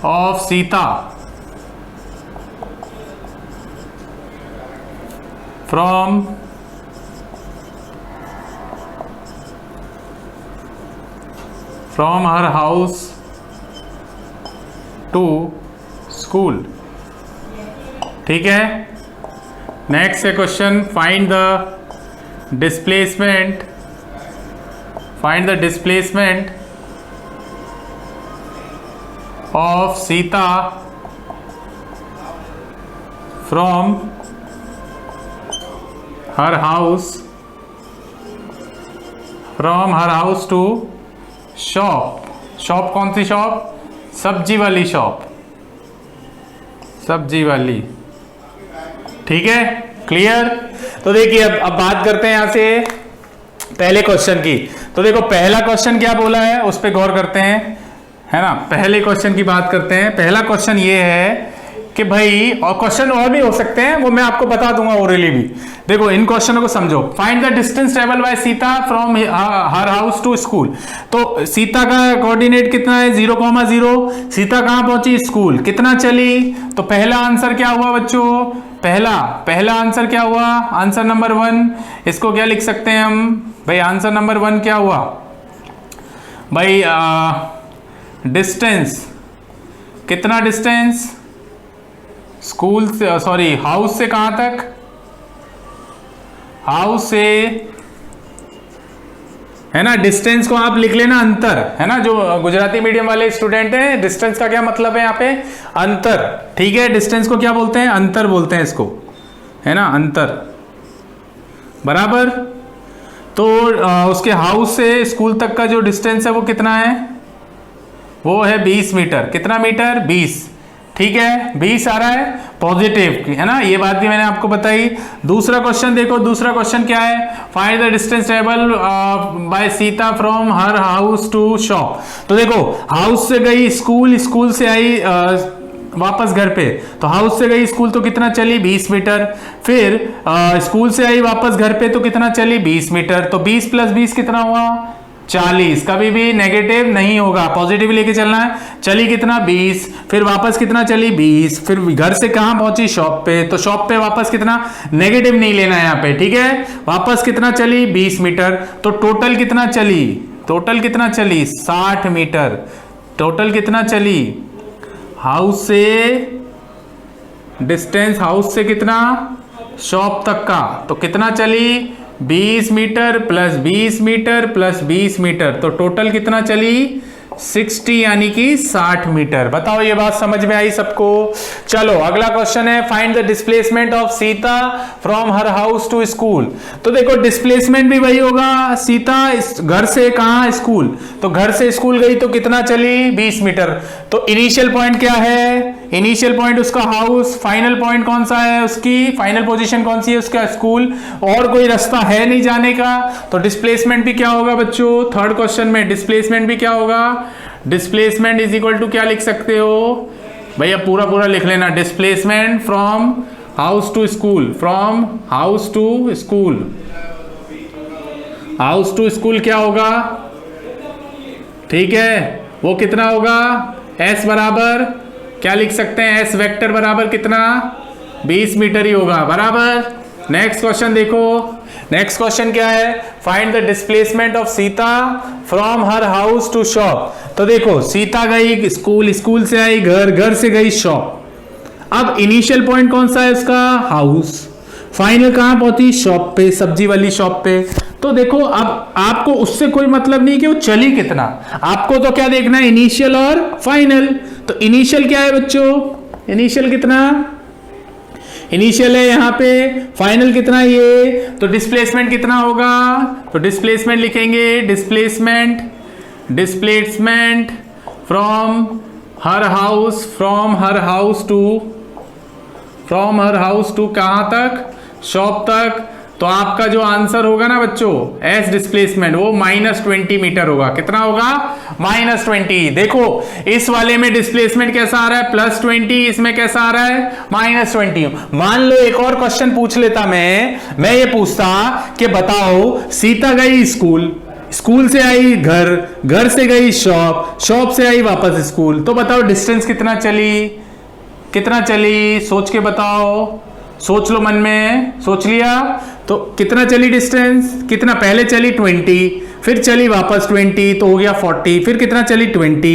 of Sita from her house to school, ठीक है। नेक्स्ट है question, find the displacement of Sita from her house to shop. Shop कौन सी शॉप? सब्जी वाली शॉप, सब्जी वाली, ठीक है, क्लियर। तो देखिए अब बात करते हैं यहां से पहले क्वेश्चन की। तो देखो पहला क्वेश्चन क्या बोला है उस पर गौर करते हैं, है ना। पहले क्वेश्चन की बात करते हैं। पहला क्वेश्चन ये है कि भाई, और क्वेश्चन और भी हो सकते हैं, वो मैं आपको बता दूंगा ओरली भी। देखो इन क्वेश्चनों को समझो। Find the distance travel by Sita from her house to school. तो सीता का कोऑर्डिनेट कितना है? 0,0। सीता कहां पहुंची? स्कूल। कितना चली? तो पहला आंसर क्या हुआ बच्चों? पहला आंसर क्या हुआ? Answer number 1। इसको क्या लिख सकते हैं हम भाई? आंसर नंबर 1 क्या हुआ भाई? डिस्टेंस, कितना डिस्टेंस? स्कूल से, सॉरी हाउस से कहां तक? हाउस से, है ना। डिस्टेंस को आप लिख लेना अंतर, है ना। जो गुजराती मीडियम वाले स्टूडेंट हैं, डिस्टेंस का क्या मतलब है यहाँ पे? अंतर, ठीक है। डिस्टेंस को क्या बोलते हैं? अंतर बोलते हैं इसको, है ना, अंतर, बराबर। तो उसके हाउस से स्कूल तक का जो डिस्टेंस है वो कितना है? वो है 20 मीटर। कितना मीटर? 20। ठीक है, 20 आ रहा है पॉजिटिव, है ना, ये बात भी मैंने आपको बताई। दूसरा क्वेश्चन देखो, दूसरा क्वेश्चन क्या है, find the distance travel by Sita from her house to shop. तो देखो हाउस से गई स्कूल, स्कूल से आई वापस घर पे, तो हाउस से गई स्कूल तो कितना चली 20 मीटर, फिर स्कूल से आई वापस घर पे तो कितना चली 20 मीटर, तो 20 प्लस 20 कितना हुआ 40। कभी भी नेगेटिव नहीं होगा, पॉजिटिव लेके चलना है। चली कितना 20, फिर वापस कितना चली 20, फिर घर से कहां पहुंची शॉप पे, तो शॉप पे वापस कितना, नेगेटिव नहीं लेना है यहाँ पे, ठीक है। वापस कितना चली 20 मीटर, तो टोटल कितना चली, टोटल कितना चली 60 मीटर। टोटल कितना चली हाउस से डिस्टेंस, हाउस से कितना शॉप तक का, तो कितना चली 20 metre plus 20 metre plus 20 metre, तो टोटल कितना चली 60 यानी कि 60 मीटर। बताओ ये बात समझ में आई सबको। चलो अगला क्वेश्चन है, find the displacement of Sita from her house to school. तो देखो डिस्प्लेसमेंट भी वही होगा, सीता घर से कहां स्कूल, तो घर से स्कूल गई तो कितना चली 20 मीटर। तो इनिशियल पॉइंट क्या है, इनिशियल पॉइंट उसका हाउस, फाइनल पॉइंट कौन सा है उसकी, फाइनल पोजीशन कौन सी है उसका स्कूल, और कोई रास्ता है नहीं जाने का, तो डिस्प्लेसमेंट भी क्या होगा बच्चों, थर्ड क्वेश्चन में डिस्प्लेसमेंट भी क्या होगा, डिस्प्लेसमेंट इज इक्वल टू क्या लिख सकते हो भैया, पूरा पूरा लिख लेना, displacement from house to school, from house to school, house to school क्या होगा, ठीक है, वो कितना होगा S बराबर क्या लिख सकते हैं, S वेक्टर बराबर कितना 20 मीटर ही होगा, बराबर। नेक्स्ट क्वेश्चन देखो, नेक्स्ट क्वेश्चन क्या है, find the displacement of Sita from her house to shop. तो देखो सीता गई स्कूल, स्कूल से आई घर, घर से गई शॉप। अब इनिशियल पॉइंट कौन सा है उसका हाउस, फाइनल कहां पहुंची शॉप पे, सब्जी वाली शॉप पे। तो देखो अब आपको उससे कोई मतलब नहीं कि वो चली कितना, आपको तो क्या देखना है इनिशियल और फाइनल। तो इनिशियल क्या है बच्चों, इनिशियल कितना, इनिशियल है यहाँ पे, फाइनल कितना ये, तो डिस्प्लेसमेंट कितना होगा, तो डिस्प्लेसमेंट लिखेंगे, displacement, displacement from her house, from her house to, from her house to कहां तक, शॉप तक। तो आपका जो आंसर होगा ना बच्चों एस डिस्प्लेसमेंट, वो -20 मीटर होगा। कितना होगा -20। देखो इस वाले में डिस्प्लेसमेंट कैसा आ रहा है +20, इसमें कैसा आ रहा है -20। मान लो एक और क्वेश्चन पूछ लेता मैं ये पूछता कि बताओ सीता गई स्कूल, स्कूल से आई घर, घर से गई शॉप, शॉप से आई वापस स्कूल, तो बताओ डिस्टेंस कितना चली, कितना चली, सोच के बताओ, सोच लो मन में, सोच लिया तो कितना चली डिस्टेंस, कितना पहले चली 20, फिर चली वापस 20 तो हो गया 40, फिर कितना चली 20,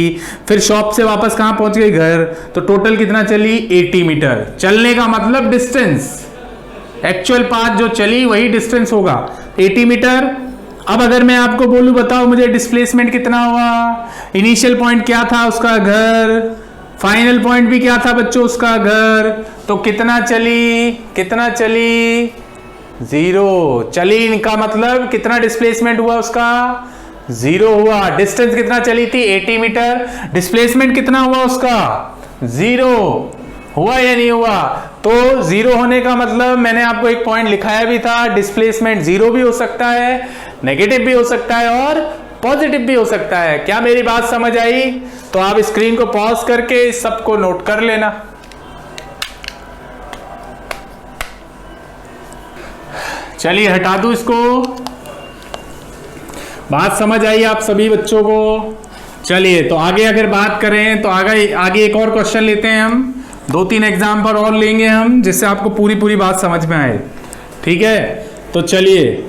फिर शॉप से वापस कहां पहुंच गई घर, तो टोटल कितना चली 80 मीटर। चलने का मतलब डिस्टेंस, एक्चुअल पाथ जो चली वही डिस्टेंस होगा 80 मीटर। अब अगर मैं आपको बोलूं बताओ मुझे डिस्प्लेसमेंट कितना हुआ, इनिशियल पॉइंट क्या था उसका घर, फाइनल पॉइंट भी क्या था बच्चों उसका घर, तो कितना चली, कितना चली 0 चली, इनका मतलब कितना डिस्प्लेसमेंट हुआ उसका 0 हुआ। डिस्टेंस कितना चली थी 80 मीटर, डिस्प्लेसमेंट कितना हुआ उसका 0 हुआ या नहीं हुआ। तो 0 होने का मतलब मैंने आपको एक पॉइंट लिखाया भी था, डिस्प्लेसमेंट 0 भी हो सकता है, नेगेटिव भी हो सकता है और पॉजिटिव भी हो सकता है। क्या मेरी बात समझ आई? तो आप स्क्रीन को पॉज करके इस सबको नोट कर लेना। चलिए हटा दूं इसको। बात समझ आई आप सभी बच्चों को? चलिए तो आगे अगर बात करें तो आगे एक और क्वेश्चन लेते हैं हम, 2-3 एग्जाम्पल और लेंगे हम जिससे आपको पूरी बात समझ में आए। ठीक है, तो चलिए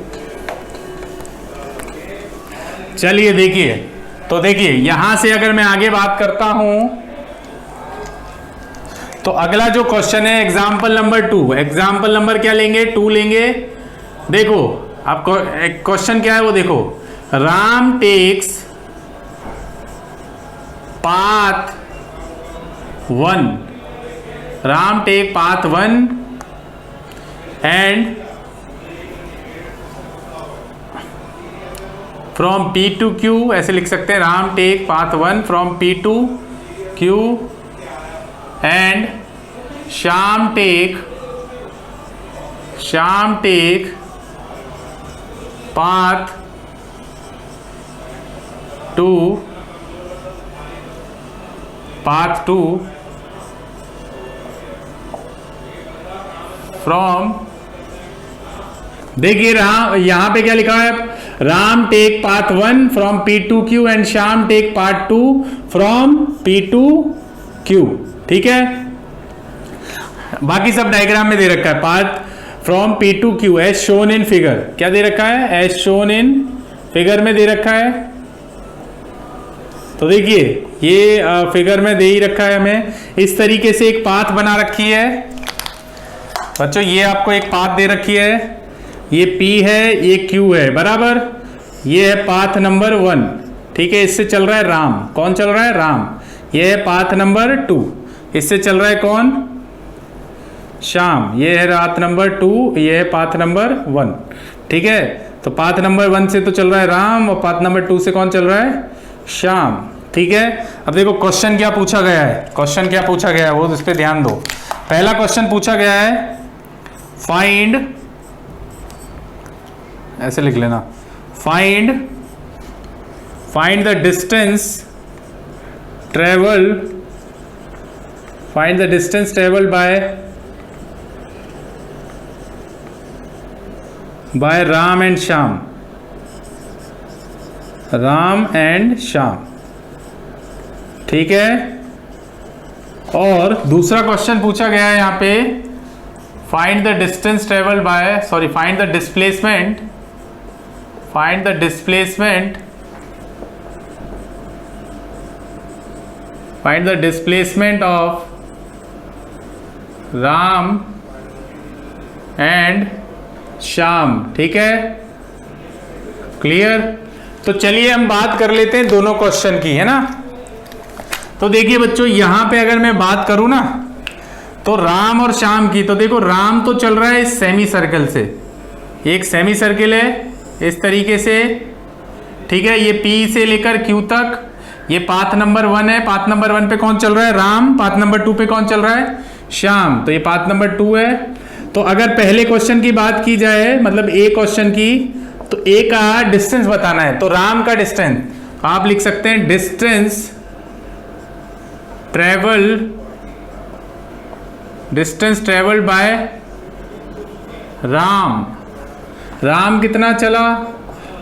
देखिए यहां से अगर मैं आगे बात करता हूं तो अगला जो क्वेश्चन है एग्जाम्पल नंबर 2, एग्जाम्पल नंबर क्या लेंगे 2 लेंगे। देखो आपको एक क्वेश्चन क्या है वो देखो, Ram takes path 1, Ram take path 1 and from P to Q, ऐसे लिख सकते हैं, Ram take path 1 from P to Q and Shyam take path 2 from, देखिए यहां पे क्या लिखा है, Ram take path 1 from P2Q and Shyam take path 2 from P2Q। ठीक है, बाकी सब डायग्राम में दे रखा है। Path from P2Q as shown in figure, क्या दे रखा है, एज शोन इन फिगर में दे रखा है। तो देखिए ये फिगर में दे ही रखा है हमें, इस तरीके से एक पाथ बना रखी है बच्चों। ये आपको एक पाथ दे रखी है, ये P है, ये Q है, बराबर। ये है पाथ नंबर 1, ठीक है, इससे चल रहा है राम। कौन चल रहा है, राम। ये है पाथ नंबर 2, इससे चल रहा है कौन, श्याम। ये है पाथ नंबर 2, ये है पाथ नंबर 1। ठीक है, तो पाथ नंबर 1 से तो चल रहा है राम, और पाथ नंबर 2 से कौन चल रहा है, श्याम। ठीक है, अब देखो क्वेश्चन क्या पूछा गया है, क्वेश्चन क्या पूछा गया है वो इस पे ध्यान दो। पहला क्वेश्चन पूछा गया है, फाइंड, ऐसे लिख लेना, find the distance travel, find the distance travel bye Ram and Shyam, Ram and Shyam. ठीक है, और दूसरा क्वेश्चन पूछा गया है यहां पे, find the distance travel bye, sorry, find the displacement of Ram and Shyam. ठीक है, क्लियर। तो चलिए हम बात कर लेते हैं दोनों क्वेश्चन की, है ना। तो देखिए बच्चों, यहां पे अगर मैं बात करूं ना, तो राम और श्याम की, तो देखो राम तो चल रहा है इस सेमी सर्कल से, एक सेमी सर्कल है इस तरीके से। ठीक है, ये P से लेकर Q तक, ये पाथ नंबर 1 है। पाथ नंबर 1 पे कौन चल रहा है, राम। पाथ नंबर 2 पे कौन चल रहा है, श्याम। तो ये पाथ नंबर 2 है। तो अगर पहले क्वेश्चन की बात की जाए, मतलब ए क्वेश्चन की, तो ए का डिस्टेंस बताना है। तो राम का डिस्टेंस आप लिख सकते हैं, distance travel bye Ram. Ram कितना चला,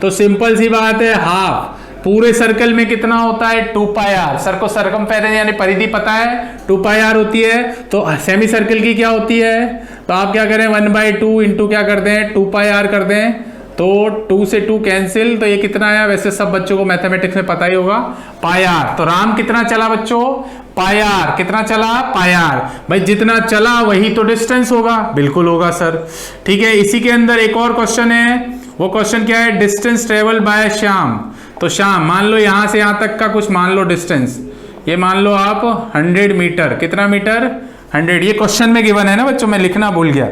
तो सिंपल सी बात है, हाफ। पूरे सर्कल में कितना होता है, 2πr। सर को सरकमफेरेंस यानी परिधि पता है, 2πr होती है। तो सेमी सर्कल की क्या होती है, तो आप क्या करें, 1/2 इंटू क्या कर दें, 2πr कर दें। तो 2 से 2 कैंसिल, तो ये कितना आया, वैसे सब बच्चों को मैथमेटिक्स में पता ही होगा, πr। तो राम कितना चला बच्चों, πr। कितना चला, πr। भाई जितना चला वही तो डिस्टेंस होगा, बिल्कुल होगा सर। ठीक है, इसी के अंदर एक और क्वेश्चन है, वो क्वेश्चन क्या है, डिस्टेंस ट्रेवल बाय श्याम। तो श्याम, मान लो यहां से यहां तक का कुछ मान लो डिस्टेंस, ये मान लो आप 100 मीटर। कितना मीटर, 100। ये क्वेश्चन में गिवन है ना बच्चों, मैं लिखना भूल गया,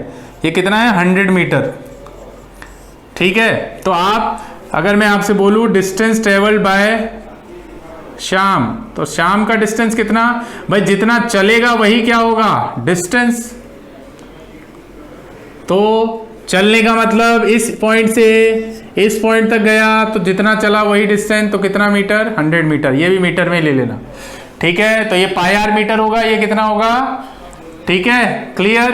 ये कितना है, 100 मीटर। ठीक है, तो आप, अगर मैं आपसे बोलूं डिस्टेंस ट्रेवल बाय श्याम, तो श्याम का डिस्टेंस कितना, भाई जितना चलेगा वही क्या होगा, डिस्टेंस। तो चलने का मतलब इस पॉइंट से इस पॉइंट तक गया, तो जितना चला वही डिस्टेंस। तो कितना मीटर, 100 मीटर। ये भी मीटर में ले लेना। ठीक है, तो ये πr मीटर होगा, ये कितना होगा। ठीक है, क्लियर,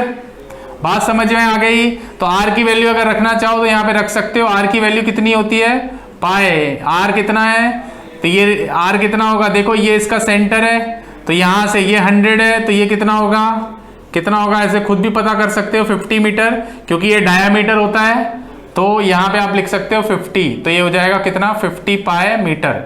बात समझ में आ गई। तो r की वैल्यू अगर रखना चाहो तो यहाँ पे रख सकते हो। r की वैल्यू कितनी होती है, पाए। r कितना है, तो ये r कितना होगा, देखो ये इसका सेंटर है, तो यहाँ से ये 100 है, तो ये कितना होगा, ऐसे खुद भी पता कर सकते हो, 50 मीटर, क्योंकि ये डायामीटर होता है। तो यहाँ पे आप लिख सकते हो 50, तो ये हो जाएगा कितना, 50 पाए मीटर,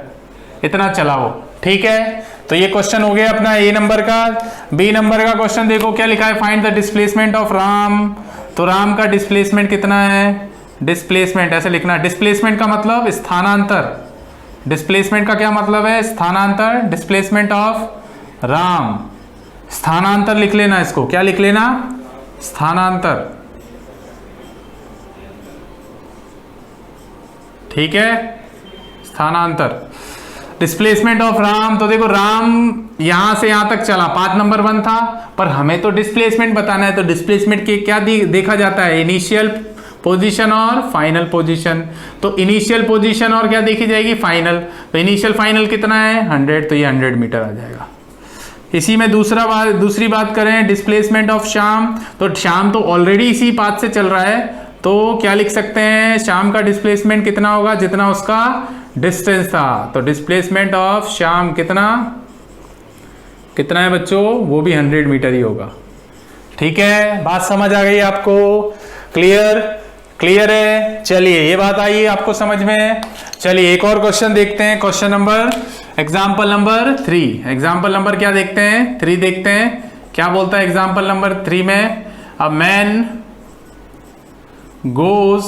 इतना चला वो। ठीक है, तो ये क्वेश्चन हो गया अपना ए नंबर का। बी नंबर का क्वेश्चन देखो क्या लिखा है, find the displacement of Ram. तो राम का डिस्प्लेसमेंट कितना है, डिस्प्लेसमेंट ऐसे लिखना, डिस्प्लेसमेंट का मतलब स्थानांतर। डिस्प्लेसमेंट का क्या मतलब है, स्थानांतर। डिस्प्लेसमेंट ऑफ राम, स्थानांतर लिख लेना इसको, क्या लिख लेना, स्थानांतर। ठीक है, स्थानांतर। डिस्प्लेसमेंट ऑफ राम, तो देखो राम यहां से यहां तक चला, पाथ नंबर 1 था, पर हमें तो डिस्प्लेसमेंट बताना है, तो डिस्प्लेसमेंट के क्या देखा जाता है, इनिशियल पोजीशन और फाइनल पोजीशन। तो इनिशियल पोजीशन और क्या देखी जाएगी, फाइनल। तो इनिशियल फाइनल कितना है 100, तो ये 100 मीटर आ जाएगा। इसी में दूसरी बात करें डिस्प्लेसमेंट ऑफ श्याम, तो श्याम तो ऑलरेडी इसी पाथ से चल रहा है, तो क्या लिख सकते हैं, श्याम का डिस्प्लेसमेंट कितना होगा जितना उसका डिस्टेंस था। तो डिस्प्लेसमेंट ऑफ श्याम कितना है बच्चों, वो भी 100 मीटर ही होगा। ठीक है, बात समझ आ गई आपको, क्लियर है। चलिए ये बात आई आपको समझ में। चलिए एक और क्वेश्चन देखते हैं, question number example number 3। Example number क्या देखते हैं, 3 देखते हैं। क्या बोलता है एग्जाम्पल नंबर 3 में, a man goes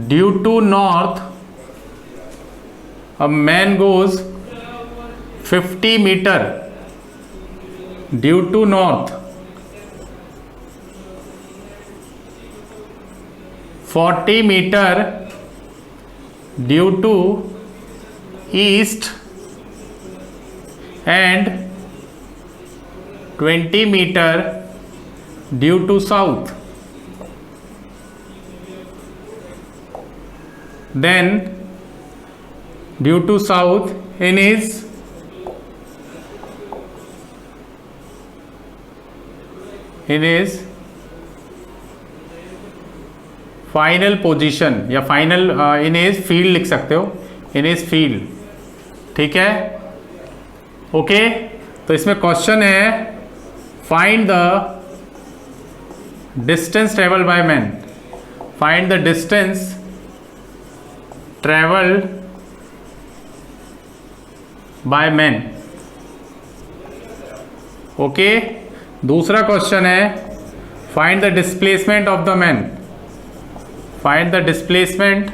due to north, a man goes 50 meter due to north, 40 meter due to east and 20 meter due to south. Then due to south in his final position, या final in his field लिख सकते हो, in his field. ठीक है, okay. तो इसमें question है find the distance travelled by man, find the distance travelled by man. Okay, दूसरा क्वेश्चन है find the displacement of the man, find the displacement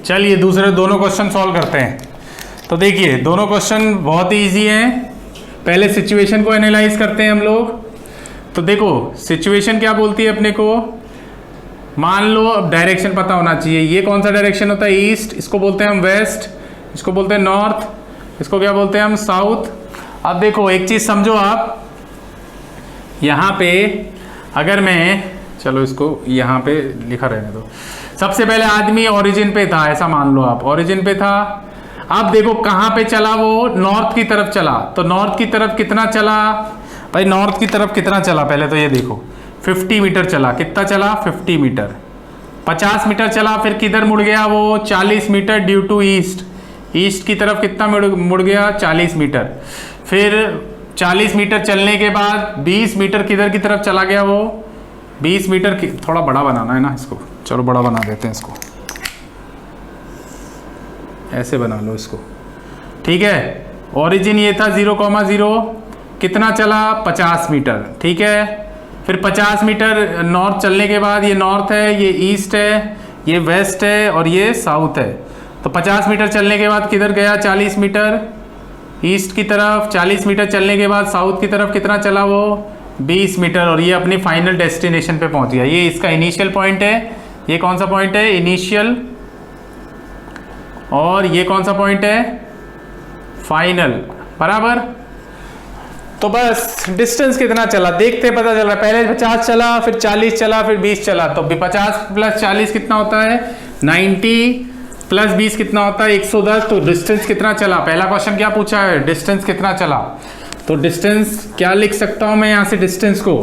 चलिए दूसरे दोनों क्वेश्चन सॉल्व करते हैं। तो देखिए दोनों क्वेश्चन बहुत ही इजी हैं। पहले सिचुएशन को एनालाइज करते हैं हम लोग। तो देखो सिचुएशन क्या बोलती है अपने को, मान लो अब डायरेक्शन पता होना चाहिए। ये कौन सा डायरेक्शन होता है, ईस्ट, इसको बोलते हैं हम वेस्ट, इसको बोलते हैं नॉर्थ, इसको क्या बोलते हैं हम साउथ। अब देखो एक चीज समझो आप, यहाँ पे अगर मैं, चलो इसको यहाँ पे लिखा रहने दो। सबसे पहले आदमी ओरिजिन पे था, ऐसा मान लो आप ओरिजिन पे था। अब देखो कहाँ पे चला, वो नॉर्थ की तरफ चला। तो नॉर्थ की तरफ कितना चला भाई, नॉर्थ की तरफ कितना चला, पहले तो ये देखो 50 मीटर चला। कितना चला 50 मीटर। 50 मीटर चला, फिर किधर मुड़ गया वो 40 metre due to east. East की तरफ कितना मुड़ गया 40 मीटर। फिर 40 मीटर चलने के बाद 20 मीटर किधर की तरफ चला गया वो 20 मीटर की, थोड़ा बड़ा बनाना है ना इसको, चलो बड़ा बना देते हैं इसको, ऐसे बना लो इसको। ठीक है, ओरिजिन ये था 0,0, कितना चला 50 मीटर। ठीक है, फिर 50 मीटर नॉर्थ चलने के बाद ये नॉर्थ है, ये ईस्ट है, ये वेस्ट है और ये साउथ है। तो 50 मीटर चलने के बाद किधर गया 40 मीटर ईस्ट की तरफ। 40 मीटर चलने के बाद साउथ की तरफ कितना चला वो 20 मीटर, और ये अपनी फाइनल डेस्टिनेशन पे पहुंच गया। ये इसका इनिशियल पॉइंट है। ये कौन सा पॉइंट है इनिशियल, और ये कौन सा पॉइंट है फाइनल, बराबर। तो बस डिस्टेंस कितना चला देखते पता चल रहा है। पहले 50 चला, फिर 40 चला, फिर 20 चला। तो 50 प्लस 40 कितना होता है 90, प्लस 20 कितना होता है 110। तो डिस्टेंस कितना चला, पहला क्वेश्चन क्या पूछा है डिस्टेंस कितना चला। तो डिस्टेंस क्या लिख सकता हूं मैं यहाँ से, डिस्टेंस को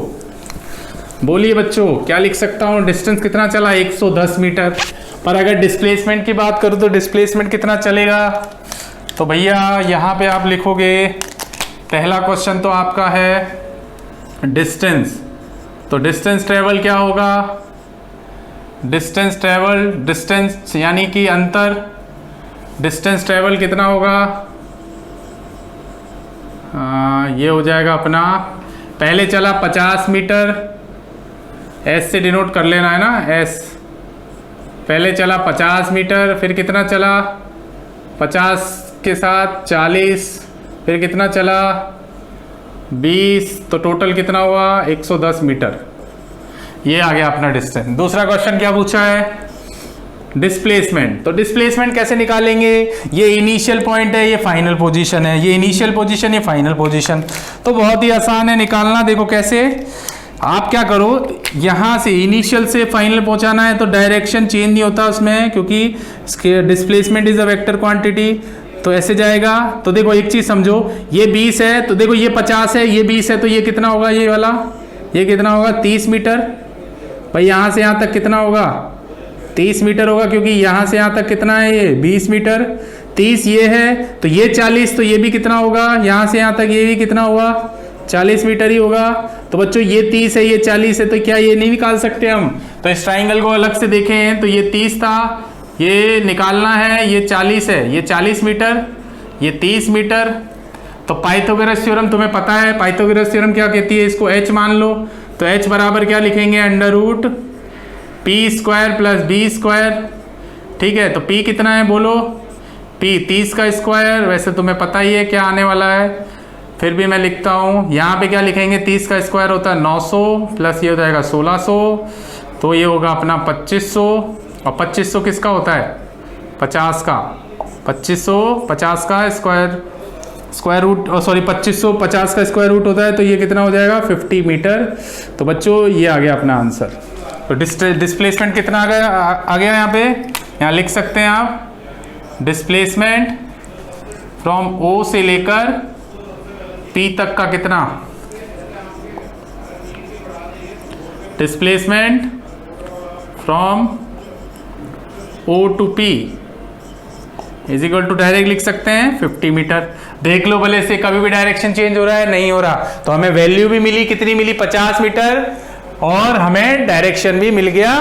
बोलिए बच्चों क्या लिख सकता हूँ, डिस्टेंस कितना चला 110 मीटर। पर अगर डिस्प्लेसमेंट की बात करूँ तो डिस्प्लेसमेंट कितना चलेगा, तो भैया यहाँ पे आप लिखोगे, पहला क्वेश्चन तो आपका है डिस्टेंस। तो डिस्टेंस ट्रेवल क्या होगा, डिस्टेंस ट्रेवल, डिस्टेंस यानी कि अंतर, डिस्टेंस ट्रेवल कितना होगा, ये हो जाएगा अपना, पहले चला 50 मीटर, एस से डिनोट कर लेना है ना, एस। पहले चला 50 मीटर, फिर कितना चला 50 के साथ 40, फिर कितना चला 20, तो टोटल कितना हुआ 110 मीटर। ये आ गया अपना डिस्टेंस। दूसरा क्वेश्चन क्या पूछा है, डिस्प्लेसमेंट। तो डिस्प्लेसमेंट कैसे निकालेंगे, ये इनिशियल पॉइंट है, ये फाइनल पोजीशन है, ये इनिशियल पोजीशन, ये फाइनल पोजीशन। तो बहुत ही आसान है निकालना। देखो कैसे, आप क्या करो, यहां से इनिशियल से फाइनल पहुंचाना है तो डायरेक्शन चेंज नहीं होता उसमें, क्योंकि displacement is a vector quantity. तो ऐसे जाएगा। तो देखो एक चीज समझो, ये 20 है तो देखो ये 50 है, ये 20 है, तो ये कितना होगा, ये वाला, ये कितना होगा 30 मीटर। भाई यहां से यहां तक कितना होगा 30 मीटर होगा, क्योंकि यहां से यहां तक कितना है, ये 20 मीटर। 30 ये है तो ये 40, तो ये भी कितना होगा, यहां से यहां तक ये भी कितना होगा 40 मीटर ही होगा। तो बच्चों ये 30 है, ये 40 है, तो क्या ये नहीं निकाल सकते हम। तो इस ट्राइंगल को अलग से देखें तो ये 30 था, ये निकालना है, ये 40 है, ये 40 मीटर, ये 30 मीटर। तो पाइथागोरस थ्योरम तुम्हें पता है, पाइथागोरस थ्योरम क्या कहती है, इसको h मान लो। तो h बराबर क्या लिखेंगे, under root P square plus B square. ठीक है, तो p कितना है बोलो, p 30 का स्क्वायर, वैसे तुम्हें पता ही है क्या आने वाला है, फिर भी मैं लिखता हूँ। यहाँ पे क्या लिखेंगे, 30 का स्क्वायर होता है 900 प्लस ये हो जाएगा 1600, तो ये होगा अपना 2500। और 2500 किसका होता है, 50 का, 2500 50 का स्क्वायर रूट, सॉरी 2500 50 का स्क्वायर रूट होता है, तो ये कितना हो जाएगा 50 मीटर। तो बच्चों ये आ गया अपना आंसर। तो डिस्प्लेसमेंट कितना आ गया यहाँ पे, यहाँ लिख सकते हैं आप, डिस्प्लेसमेंट फ्रॉम O से लेकर P तक का कितना, displacement from O to P is equal to direct लिख सकते हैं 50 मीटर। देख लो भले से कभी भी डायरेक्शन चेंज हो रहा है, नहीं हो रहा, तो हमें वैल्यू भी मिली, कितनी मिली 50 मीटर, और हमें डायरेक्शन भी मिल गया।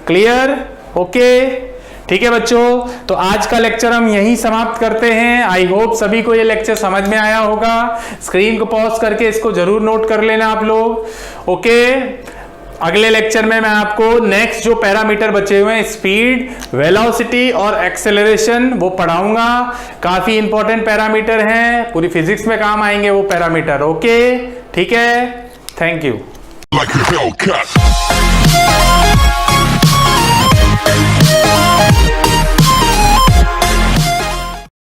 क्लियर, ओके, ठीक है बच्चों। तो आज का लेक्चर हम यहीं समाप्त करते हैं। आई होप सभी को ये लेक्चर समझ में आया होगा। स्क्रीन को पॉज करके इसको जरूर नोट कर लेना आप लोग, ओके। अगले लेक्चर में मैं आपको नेक्स्ट जो पैरामीटर बचे हुए हैं, स्पीड, वेलोसिटी और एक्सेलरेशन, वो पढ़ाऊंगा। काफी इंपॉर्टेंट पैरामीटर हैं, पूरी फिजिक्स में काम आएंगे वो पैरामीटर, ओके, ठीक है, थैंक यू।